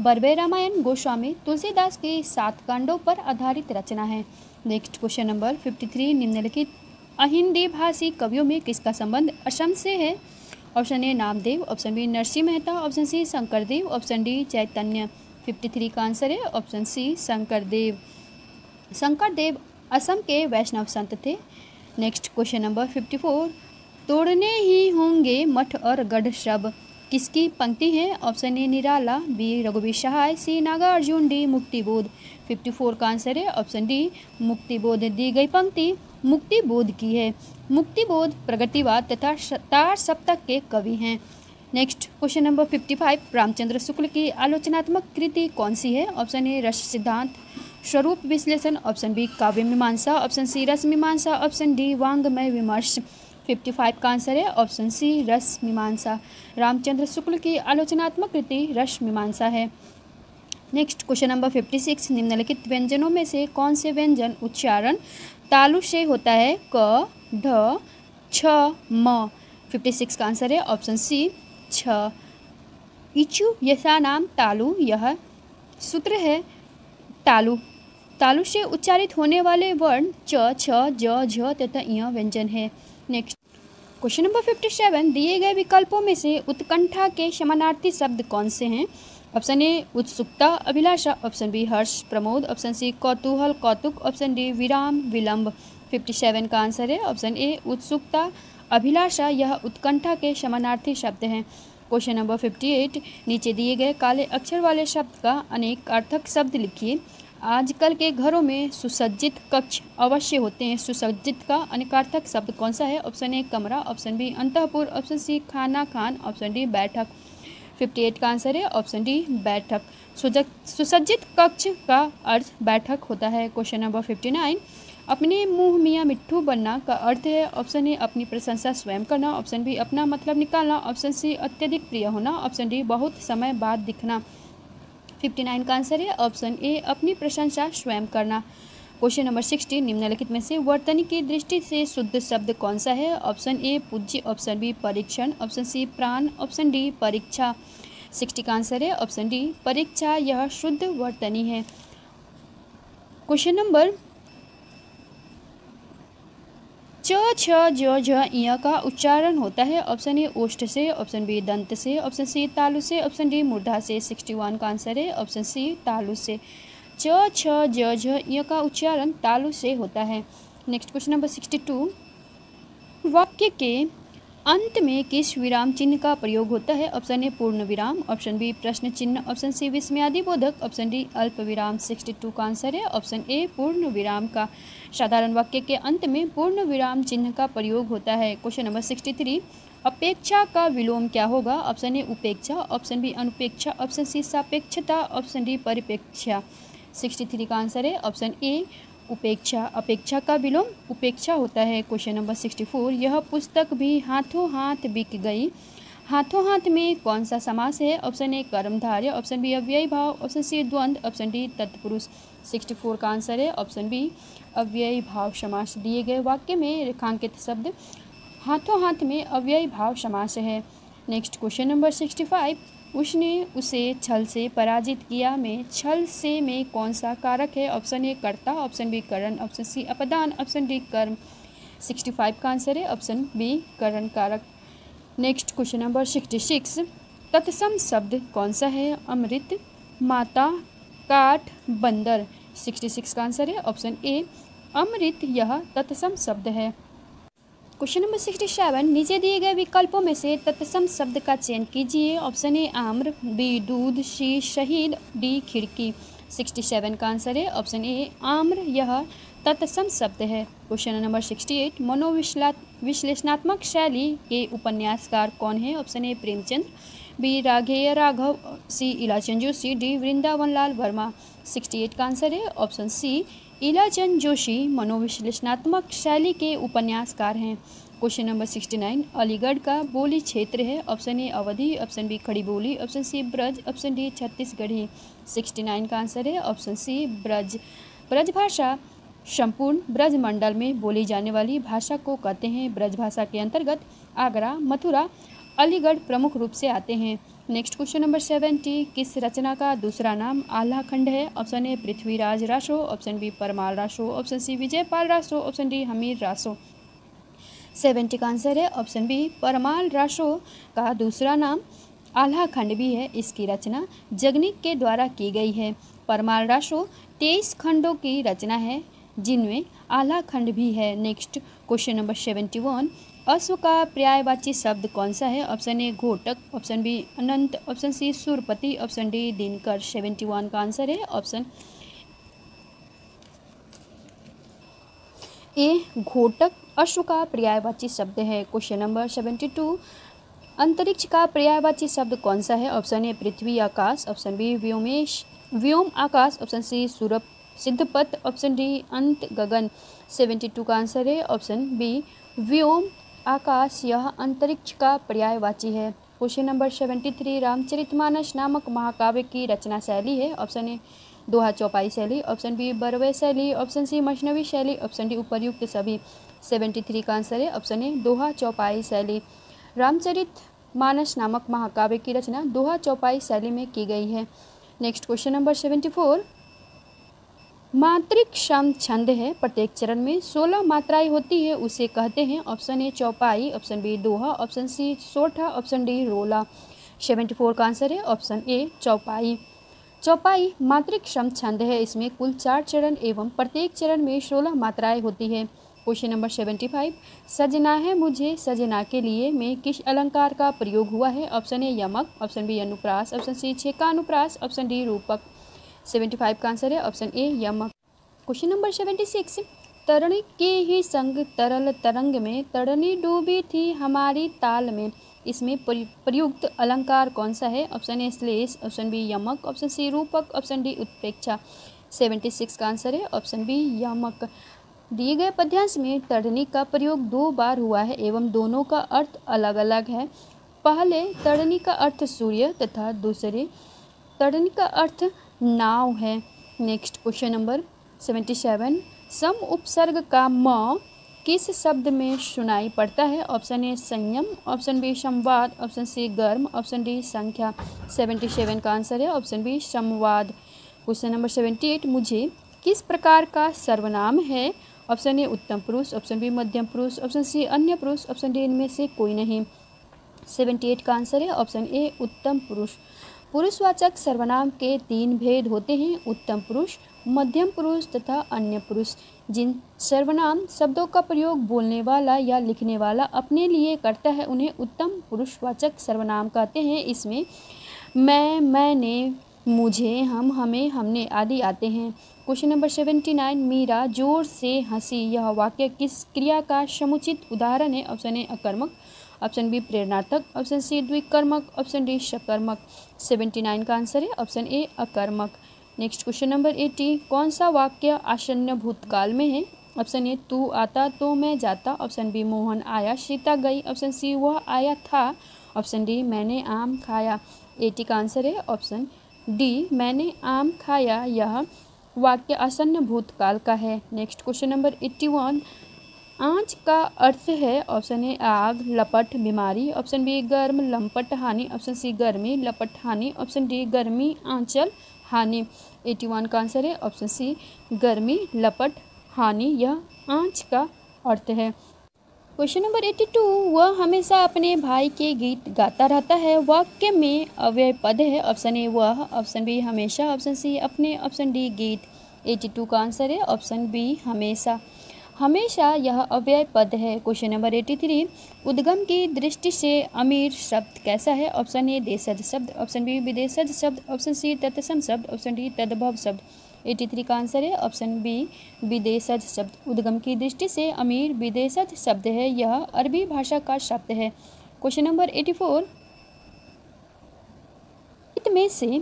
बर्बे रामायण गोस्वामी तुलसीदास के 7 कांडों पर आधारित रचना है। नेक्स्ट क्वेश्चन नंबर 53, निम्नलिखित अहिंदी भाषी कवियों में किसका संबंध असम से है? Option A Namdev, option B Narsinh Mehta, option C Shankardev, option D Chaitanya. 53 का आंसर है ऑप्शन सी शंकरदेव। शंकरदेव असम के वैष्णव संत थे। नेक्स्ट क्वेश्चन नंबर 54, तोड़ने ही होंगे मठ और गढ़ सब किसकी पंक्ति है? ऑप्शन ए निराला, बी रघुवीर सहाय, सी नागार्जुन, डी मुक्तिबोध। 54 का आंसर है ऑप्शन डी मुक्तिबोध। दी गई पंक्ति मुक्तिबोध की है। मुक्तिबोध प्रगतिवाद तथा तार सप्तक के कवि हैं। Next question number 55, Ramchandra Shukla की आलोचनात्मक कृति कौन सी है? ऑप्शन ए रस सिद्धांत, स्वरूप विश्लेषण, ऑप्शन बी काव्य मीमांसा, ऑप्शन सी रस मीमांसा, ऑप्शन डी वांग्मय विमर्श। 55 का आंसर है ऑप्शन सी रस मीमांसा। रामचंद्र शुक्ल की आलोचनात्मक कृति रस मीमांसा है। नेक्स्ट क्वेश्चन नंबर 56, निम्नलिखित व्यंजनों में से कौन से व्यंजन उच्चारण तालु से होता है? क, ढ, छ, म। 56 का आंसर है ऑप्शन सी छ। इचु यसा नाम तालु, यह सूत्र है तालु। तालु से उच्चारित होने वाले वर्ण च, छ, ज, झ तथा य व्यंजन है। नेक्स्ट क्वेश्चन नंबर 57, दिए गए विकल्पों में से उत्कंठा के समानार्थी शब्द कौन से हैं? ऑप्शन ए उत्सुकता, अभिलाषा, ऑप्शन बी हर्ष, प्रमोद, ऑप्शन सी कौतूहल, कौतुक, ऑप्शन डी विराम, विलंब। 57 का आंसर है ऑप्शन ए उत्सुकता, अभिलाषा, यह उत्कंठा के समानार्थी शब्द हैं। क्वेश्चन नंबर 58, नीचे दिए गए काले अक्षर वाले शब्द का अनेक अर्थक शब्द लिखिए। आजकल के घरों में सुसज्जित कक्ष अवश्य होते हैं। सुसज्जित का अनेकार्थक शब्द कौन सा है? ऑप्शन ए कमरा, ऑप्शन बी अंतःपुर, ऑप्शन सी खाना खान, ऑप्शन डी बैठक। 58 का आंसर है ऑप्शन डी बैठक। सुसज्जित कक्ष का अर्थ बैठक होता है। क्वेश्चन नंबर 59, अपने मुंह मियाँ मिट्ठू बनना का अर्थ है? ऑप्शन ए अपनी प्रशंसा स्वयं करना, ऑप्शन बी अपना मतलब निकालना, ऑप्शन सी अत्यधिक प्रिय होना, ऑप्शन डी बहुत समय बाद दिखना। 59 का आंसर है ऑप्शन ए अपनी प्रशंसा स्वयं करना। क्वेश्चन नंबर 60, निम्नलिखित में से वर्तनी की दृष्टि से शुद्ध शब्द कौन सा है? ऑप्शन ए पूज्य, ऑप्शन बी परीक्षण, ऑप्शन सी प्राण, ऑप्शन डी परीक्षा। 60 का आंसर है ऑप्शन डी परीक्षा, यह शुद्ध वर्तनी है। क्वेश्चन नंबर च, छ, ज, झ, य का उच्चारण होता है? ऑप्शन ए ओष्ठ से, ऑप्शन बी दंत से, ऑप्शन सी तालु से, ऑप्शन डी मूर्धा से। 61 का आंसर है ऑप्शन सी तालु से। च, छ, ज, झ, य का उच्चारण तालु से होता है। नेक्स्ट क्वेश्चन नंबर 62, वाक्य के अंत में किस विराम चिन्ह का प्रयोग होता है? ऑप्शन ए पूर्ण विराम, ऑप्शन बी प्रश्न चिन्ह, ऑप्शन सी विस्मयादि बोधक, ऑप्शन डी अल्प विराम। 62 का आंसर है ऑप्शन ए पूर्ण विराम का। साधारण वाक्य के अंत में पूर्ण विराम चिन्ह का प्रयोग होता है। क्वेश्चन नंबर 63, अपेक्षा का विलोम क्या होगा? ऑप्शन ए उपेक्षा, ऑप्शन बी अनुपेक्षा, ऑप्शन सी सापेक्षता, ऑप्शन डी परिपेक्षा। 63 का आंसर है ऑप्शन ए उपेक्षा। अपेक्षा का विलोम उपेक्षा होता है। क्वेश्चन नंबर 64, यह पुस्तक भी हाथों हाथ बिक गई। हाथों हाथ में कौन सा समास है? ऑप्शन ए कर्मधारय, ऑप्शन बी अव्ययी भाव, ऑप्शन सी द्वंद्व, ऑप्शन डी तत्पुरुष। 64 का आंसर है ऑप्शन बी अव्ययी भाव समास। दिए गए वाक्य में रेखांकित शब्द हाथों हाथ में अव्ययी भाव समास है। नेक्स्ट क्वेश्चन नंबर 65, उसने उसे छल से पराजित किया में छल से में कौन सा कारक है? ऑप्शन ए कर्ता, ऑप्शन बी करण, ऑप्शन सी अपदान, ऑप्शन डी कर्म। 65 का आंसर है ऑप्शन बी करण कारक। नेक्स्ट क्वेश्चन नंबर 66, तत्सम शब्द कौन सा है? अमृत, माता, काठ, बंदर। 66 का आंसर है ऑप्शन ए अमृत, यह तत्सम शब्द है। क्वेश्चन नंबर 67, नीचे दिए गए विकल्पों में से तत्सम शब्द का चयन कीजिए। ऑप्शन ए आम्र, बी दूध, सी शहीद, डी खिड़की। 67 का आंसर है ऑप्शन ए आम्र, यह तत्सम शब्द है। क्वेश्चन नंबर 68, मनोविश्लेषणात्मक शैली के उपन्यासकार कौन है? ऑप्शन ए प्रेमचंद, बी राघेय राघव, सी इलाचंद जोशी, डी वृंदावन लाल वर्मा। 68 का आंसर है ऑप्शन सी इलाचंद जोशी मनोविश्लेषणात्मक शैली के उपन्यासकार हैं। क्वेश्चन नंबर 69, अलीगढ़ का बोली क्षेत्र है? Option A Awadhi, option B Khari Boli, option C Braj, option D Chhattisgarhi. 69 का आंसर है ऑप्शन सी ब्रज। ब्रज भाषा संपूर्ण ब्रज मंडल में बोली जाने वाली भाषा को कहते हैं। ब्रज भाषा के अंतर्गत आगरा, मथुरा, अलीगढ़ प्रमुख रूप से आते हैं। नेक्स्ट क्वेश्चन नंबर 70, किस रचना का दूसरा नाम आल्हा खंड है? Option A Prithviraj Raso, option B Parmal Raso, option C Vijaypal Raso, option D Hammir Raso. 70 का आंसर है ऑप्शन बी परमाल रासो का दूसरा नाम आल्हा खंड भी है। इसकी रचना जगनिक के द्वारा की गई है। परमाल रासो 23 खंडों की रचना है जिनमें आल्हा खंड भी है। नेक्स्ट क्वेश्चन नंबर 71, अश्व का पर्यायवाची शब्द कौन सा है? ऑप्शन ए घोटक, ऑप्शन बी अनंत, ऑप्शन सी सुरपति, ऑप्शन डी दिनकर। 71 का आंसर है ऑप्शन ए घोटक अश्व का पर्यायवाची शब्द है। क्वेश्चन नंबर 72, अंतरिक्ष का पर्यायवाची शब्द कौन सा है? ऑप्शन ए पृथ्वी आकाश, ऑप्शन बी व्योम आकाश, ऑप्शन सी सूरप सिद्धपथ, ऑप्शन डी अंत गगन। 72 का आंसर है ऑप्शन बी व्योम आकाश, यह अंतरिक्ष का पर्यायवाची है। क्वेश्चन नंबर 73, रामचरितमानस नामक महाकाव्य की रचना शैली है? ऑप्शन ए दोहा चौपाई शैली, ऑप्शन बी बरवे शैली, ऑप्शन सी मजनवी शैली, ऑप्शन डी उपर्युक्त सभी। 73 का आंसर है ऑप्शन ए दोहा चौपाई शैली। रामचरितमानस नामक महाकाव्य की रचना दोहा चौपाई शैली में की गई है। नेक्स्ट क्वेश्चन नंबर 74, मात्रिक सम छंद है, प्रत्येक चरण में 16 मात्राएं होती है, उसे कहते हैं? ऑप्शन ए चौपाई, ऑप्शन बी दोहा, ऑप्शन सी सोठा, ऑप्शन डी रोला। 74 का आंसर है ऑप्शन ए चौपाई। चौपाई मात्रिक सम छंद है, इसमें कुल 4 चरण एवं प्रत्येक चरण में 16 मात्राएं होती है। क्वेश्चन नंबर 75, सजना है मुझे सजना के लिए में किस अलंकार का प्रयोग हुआ है? ऑप्शन ए यमक, ऑप्शन बी अनुप्रास, ऑप्शन सी छेका अनुप्रास, ऑप्शन डी रूपक। 75 का आंसर है ऑप्शन ए यमक। क्वेश्चन नंबर 76, तरणी के ही संग तरल तरंग में तरणी डूबी थी हमारी ताल में, इसमें प्रयुक्त अलंकार कौन सा है? ऑप्शन ए श्लेष, ऑप्शन बी यमक, ऑप्शन सी रूपक, ऑप्शन डी उत्प्रेक्षा। 76 का आंसर है ऑप्शन बी यमक। दिए गए पद्यांश में तरणी का प्रयोग 2 बार हुआ है एवं दोनों का अर्थ अलग अलग है। पहले तरणी का अर्थ सूर्य तथा दूसरे तरणी का अर्थ नाव है। नेक्स्ट क्वेश्चन नंबर 77, सम उपसर्ग का म किस शब्द में सुनाई पड़ता है? ऑप्शन ए संयम, ऑप्शन बी संवाद, ऑप्शन सी गर्म, ऑप्शन डी संख्या। 77 का आंसर है ऑप्शन बी संवाद। क्वेश्चन नंबर 78, मुझे किस प्रकार का सर्वनाम है? ऑप्शन ए उत्तम पुरुष, ऑप्शन बी मध्यम पुरुष, ऑप्शन सी अन्य पुरुष, ऑप्शन डी इनमें से कोई नहीं। 78 का आंसर है ऑप्शन ए उत्तम पुरुष। पुरुषवाचक सर्वनाम के 3 भेद होते हैं, उत्तम पुरुष, मध्यम पुरुष तथा अन्य पुरुष। जिन सर्वनाम शब्दों का प्रयोग बोलने वाला या लिखने वाला अपने लिए करता है उन्हें उत्तम पुरुषवाचक सर्वनाम कहते हैं। इसमें मैं, मैंने, मुझे, हम, हमें, हमने आदि आते हैं। क्वेश्चन नंबर 79, मीरा जोर से हंसी, यह वाक्य किस क्रिया का समुचित उदाहरण है? ऑप्शन ए अकर्मक, ऑप्शन बी प्रेरणार्थक, ऑप्शन सी द्विकर्मक, ऑप्शन डी सकर्मक। 79 का आंसर है ऑप्शन ए अकर्मक। नेक्स्ट क्वेश्चन नंबर 80, कौन सा वाक्य आसन्न भूतकाल में है? ऑप्शन ए तू आता तो मैं जाता, ऑप्शन बी मोहन आया सीता गई, ऑप्शन सी वह आया था, ऑप्शन डी मैंने आम खाया। 80 का आंसर है ऑप्शन डी मैंने आम खाया, यह वाक्य आसन्न भूतकाल का है। नेक्स्ट क्वेश्चन नंबर 81, आँच का अर्थ है? ऑप्शन ए आग, लपट, बीमारी, ऑप्शन बी गर्म, लंपट, हानि, ऑप्शन सी गर्मी, लपट, हानि, ऑप्शन डी गर्मी, आंचल, हानि। 81 का आंसर है ऑप्शन सी गर्मी, लपट, हानि, यह आँच का अर्थ है। क्वेश्चन नंबर 82, वह हमेशा अपने भाई के गीत गाता रहता है, वाक्य में अव्यय पद है? ऑप्शन ए वह, ऑप्शन बी हमेशा, ऑप्शन सी अपने, ऑप्शन डी गीत। 82 का आंसर है ऑप्शन बी हमेशा। हमेशा यह अव्यय पद है। क्वेश्चन नंबर 83, उद्गम की दृष्टि से अमीर शब्द कैसा है? ऑप्शन ए देशज शब्द, ऑप्शन बी विदेशज शब्द, ऑप्शन सी तत्सम शब्द, ऑप्शन डी तद्भव शब्द। 83 का आंसर है ऑप्शन बी विदेशज शब्द। उद्गम की दृष्टि से अमीर विदेशज शब्द है, यह अरबी भाषा का शब्द है। क्वेश्चन नंबर 84, में से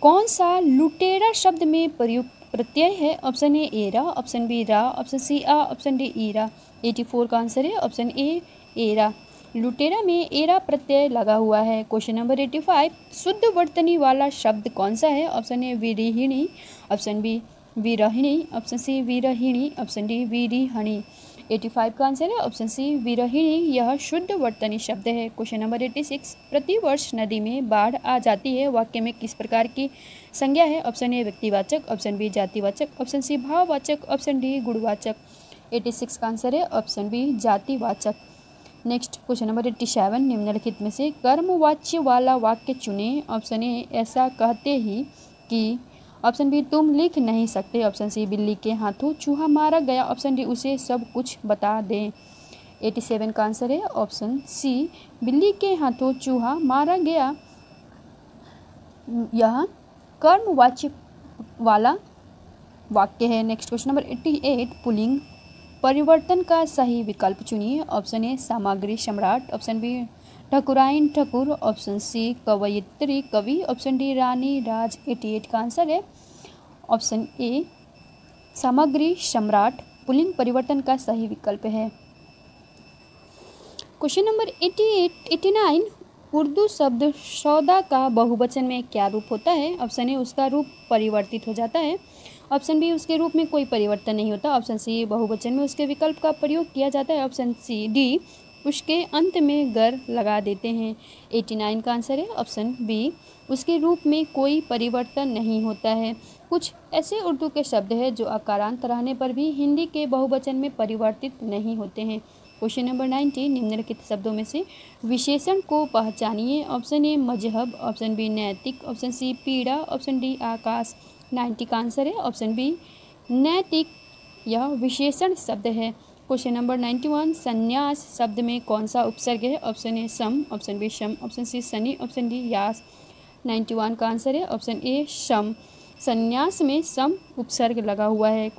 कौन सा लुटेरा शब्द में प्रयुक्त प्रत्यय है? ऑप्शन ए एरा, ऑप्शन बी रा, ऑप्शन सी आ, ऑप्शन डी ईरा। 84 का आंसर है ऑप्शन ए एरा। लुटेरा में एरा प्रत्यय लगा हुआ है। क्वेश्चन नंबर 85, शुद्ध वर्तनी वाला शब्द कौन सा है? ऑप्शन ए विरिहिणी, ऑप्शन बी विरहिणी, ऑप्शन सी विरहिणी, ऑप्शन डी विरिहणी। 85 का आंसर है ऑप्शन सी विरहिणी, यह शुद्ध वर्तनी शब्द है। क्वेश्चन नंबर 86, प्रतिवर्ष नदी में बाढ़ आ जाती है, वाक्य में किस प्रकार की संज्ञा है? ऑप्शन ए व्यक्तिवाचक, ऑप्शन बी जातिवाचक, ऑप्शन सी भाववाचक, ऑप्शन डी गुणवाचक। 86 का आंसर है ऑप्शन बी जातिवाचक। नेक्स्ट क्वेश्चन नंबर 87, निम्नलिखित में से कर्मवाच्य वाला वाक्य चुने। ऑप्शन ए ऐसा कहते ही कि, ऑप्शन बी तुम लिख नहीं सकते, ऑप्शन सी बिल्ली के हाथों चूहा मारा गया, ऑप्शन डी उसे सब कुछ बता दें। 87 का आंसर है ऑप्शन सी, बिल्ली के हाथों चूहा मारा गया। यह कर्मवाची वाला वाक्य है। नेक्स्ट क्वेश्चन नंबर 88, पुल्लिंग परिवर्तन का सही विकल्प चुनिए। ऑप्शन ए सामग्री सम्राट, ऑप्शन बी ठकुराइन ठाकुर, ऑप्शन सी कवयित्री कवि, ऑप्शन डी रानी राज। 88 का आंसर है ऑप्शन ए सामग्री सम्राट पुल्लिंग परिवर्तन का सही विकल्प है। क्वेश्चन नंबर 89, उर्दू शब्द सौदा का बहुवचन में क्या रूप होता है। ऑप्शन ए उसका रूप परिवर्तित हो जाता है, ऑप्शन बी उसके रूप में कोई परिवर्तन नहीं होता, ऑप्शन सी बहुवचन में उसके विकल्प का प्रयोग किया जाता है, ऑप्शन सी डी उसके अंत में गर लगा देते हैं। 89 का आंसर है ऑप्शन बी, उसके रूप में कोई परिवर्तन नहीं होता है। कुछ ऐसे उर्दू के शब्द हैं जो आकारांत रहने पर भी हिंदी के बहुवचन में परिवर्तित नहीं होते हैं। क्वेश्चन नंबर 90, निम्नलिखित शब्दों में से विशेषण को पहचानिए। ऑप्शन ए मजहब, ऑप्शन बी नैतिक, ऑप्शन सी पीड़ा, ऑप्शन डी आकाश। 90 का आंसर है ऑप्शन बी नैतिक, यह विशेषण शब्द है। क्वेश्चन नंबर 91, संन्यास शब्द में कौन सा उपसर्ग है। ऑप्शन ए सम, ऑप्शन बी शम, ऑप्शन सी शनि, ऑप्शन डी यास। 91 का आंसर है ऑप्शन ए शम, संन्यास में सम उपसर्ग लगा हुआ है।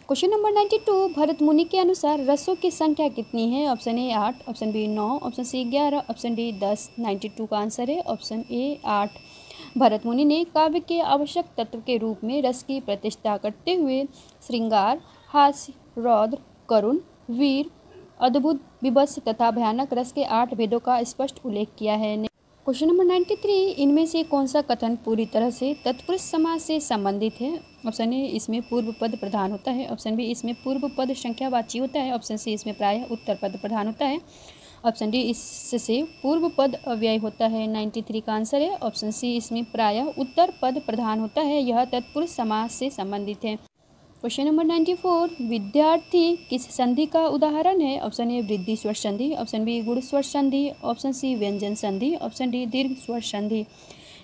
क्वेश्चन नंबर 92, भरत मुनि के अनुसार रसों की संख्या कितनी है। Option A 8, option B 9, option C 11, option D 10। 92 का आंसर है ऑप्शन ए 8। भरत मुनि ने काव्य के आवश्यक तत्व के रूप में रस की प्रतिष्ठा करते हुए श्रृंगार, हास्य, रौद्र, करुण, वीर, अद्भुत, विभत्स तथा भयानक रस के 8 भेदों का स्पष्ट उल्लेख किया है। क्वेश्चन नंबर 93, इनमें से कौन सा कथन पूरी तरह से तत्पुरुष समास से संबंधित है। ऑप्शन ए इसमें पूर्व पद प्रधान होता है, ऑप्शन बी इसमें पूर्व पद संख्यावाची होता है, ऑप्शन सी इसमें प्रायः उत्तर पद प्रधान होता है, ऑप्शन डी इससे पूर्व पद अव्यय होता है। 93 का आंसर है ऑप्शन सी, इसमें प्रायः उत्तर पद प्रधान होता है, यह तत्पुरुष समास से संबंधित है। क्वेश्चन नंबर 94, विद्यार्थी किस संधि का उदाहरण है। ऑप्शन ए वृद्धि स्वर संधि, ऑप्शन बी गुण स्वर संधि, ऑप्शन सी व्यंजन संधि, ऑप्शन डी दीर्घ स्वर संधि।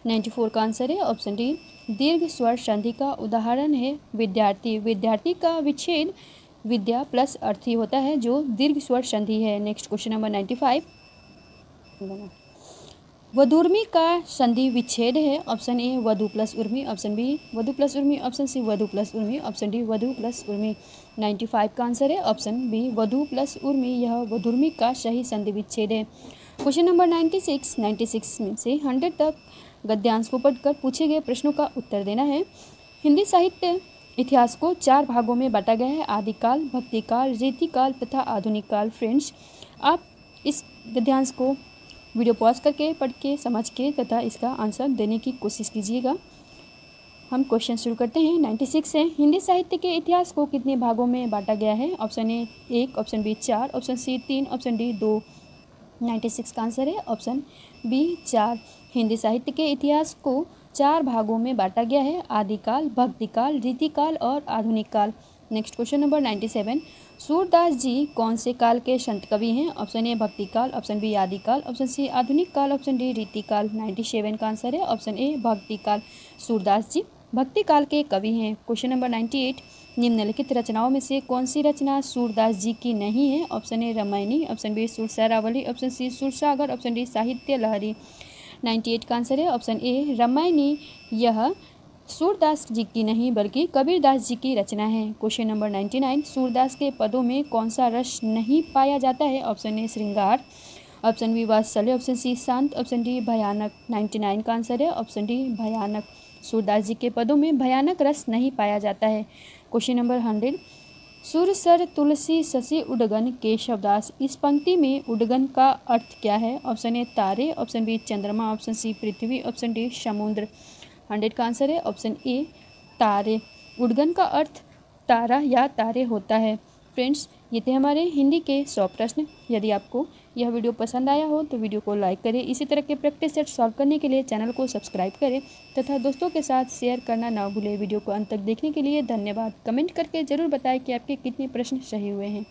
94 का आंसर है ऑप्शन डी, दीर्घ स्वर संधि का उदाहरण है विद्यार्थी। विद्यार्थी का विच्छेद विद्या प्लस अर्थी होता है जो दीर्घ स्वर संधि है। नेक्स्ट क्वेश्चन नंबर 95, वधूर्मी का संधि विच्छेद है। ऑप्शन ए वधु प्लस उर्मी, ऑप्शन बी वधु प्लस उर्मी, ऑप्शन सी वधु प्लस उर्मी, ऑप्शन डी वधु प्लस उर्मी। 95 का आंसर है ऑप्शन बी वधु प्लस उर्मी, यह वधूर्मी का सही संधि विच्छेद है। क्वेश्चन नंबर 96 में से 100 तक गद्यांश को पढ़कर पूछे गए प्रश्नों का उत्तर देना है। हिंदी साहित्य इतिहास को 4 भागों में बांटा गया है, आदिकाल, भक्तिकाल, रीतिकाल तथा आधुनिक काल। फ्रेंड्स, आप इस गद्यांश को वीडियो पॉज करके पढ़ के समझ के तथा इसका आंसर देने की कोशिश कीजिएगा। हम क्वेश्चन शुरू करते हैं। 96 से, हिंदी साहित्य के इतिहास को कितने भागों में बांटा गया है। Option A 1, option B 4, option C 3, option D 2। 96 का आंसर है ऑप्शन बी 4। हिंदी साहित्य के इतिहास को 4 भागों में बांटा गया है, आदिकाल, भक्तिकाल, रीतिकाल और आधुनिक काल। नेक्स्ट क्वेश्चन नंबर 97, सूरदास जी कौन से काल के संत कवि हैं। ऑप्शन ए भक्तिकाल, ऑप्शन बी आदिकाल, ऑप्शन सी आधुनिक काल, ऑप्शन डी रीतिकाल। 97 का आंसर है ऑप्शन ए भक्तिकाल। सूरदास जी भक्तिकाल के कवि हैं। क्वेश्चन नंबर 98, निम्नलिखित रचनाओं में से कौन सी रचना सूरदास जी की नहीं है। Option A Ramayani, option B Sursaravali, option C Sursagar, option D Sahitya Lahari. 98 का आंसर है ऑप्शन ए रामायणी, यह सूरदास जी की नहीं बल्कि कबीरदास जी की रचना है। क्वेश्चन नंबर 99, सूरदास के पदों में कौन सा रस नहीं पाया जाता है। ऑप्शन ए श्रृंगार, ऑप्शन बी वात्सल्य, ऑप्शन सी शांत, ऑप्शन डी भयानक। 99 का आंसर है ऑप्शन डी भयानक। सूरदास जी के पदों में भयानक रस नहीं पाया जाता है। क्वेश्चन नंबर 100, सुरसर तुलसी शशि उडगन केशवदास, इस पंक्ति में उडगन का अर्थ क्या है। ऑप्शन ए तारे, ऑप्शन बी चंद्रमा, ऑप्शन सी पृथ्वी, ऑप्शन डी समुद्र। 100 का आंसर है ऑप्शन ए तारे। उडगन का अर्थ तारा या तारे होता है। फ्रेंड्स, ये थे हमारे हिंदी के 100 प्रश्न। यदि आपको यह वीडियो पसंद आया हो तो वीडियो को लाइक करें। इसी तरह के प्रैक्टिस सेट सॉल्व करने के लिए चैनल को सब्सक्राइब करें तथा दोस्तों के साथ शेयर करना ना भूलें। वीडियो को अंत तक देखने के लिए धन्यवाद। कमेंट करके ज़रूर बताएं कि आपके कितने प्रश्न सही हुए हैं।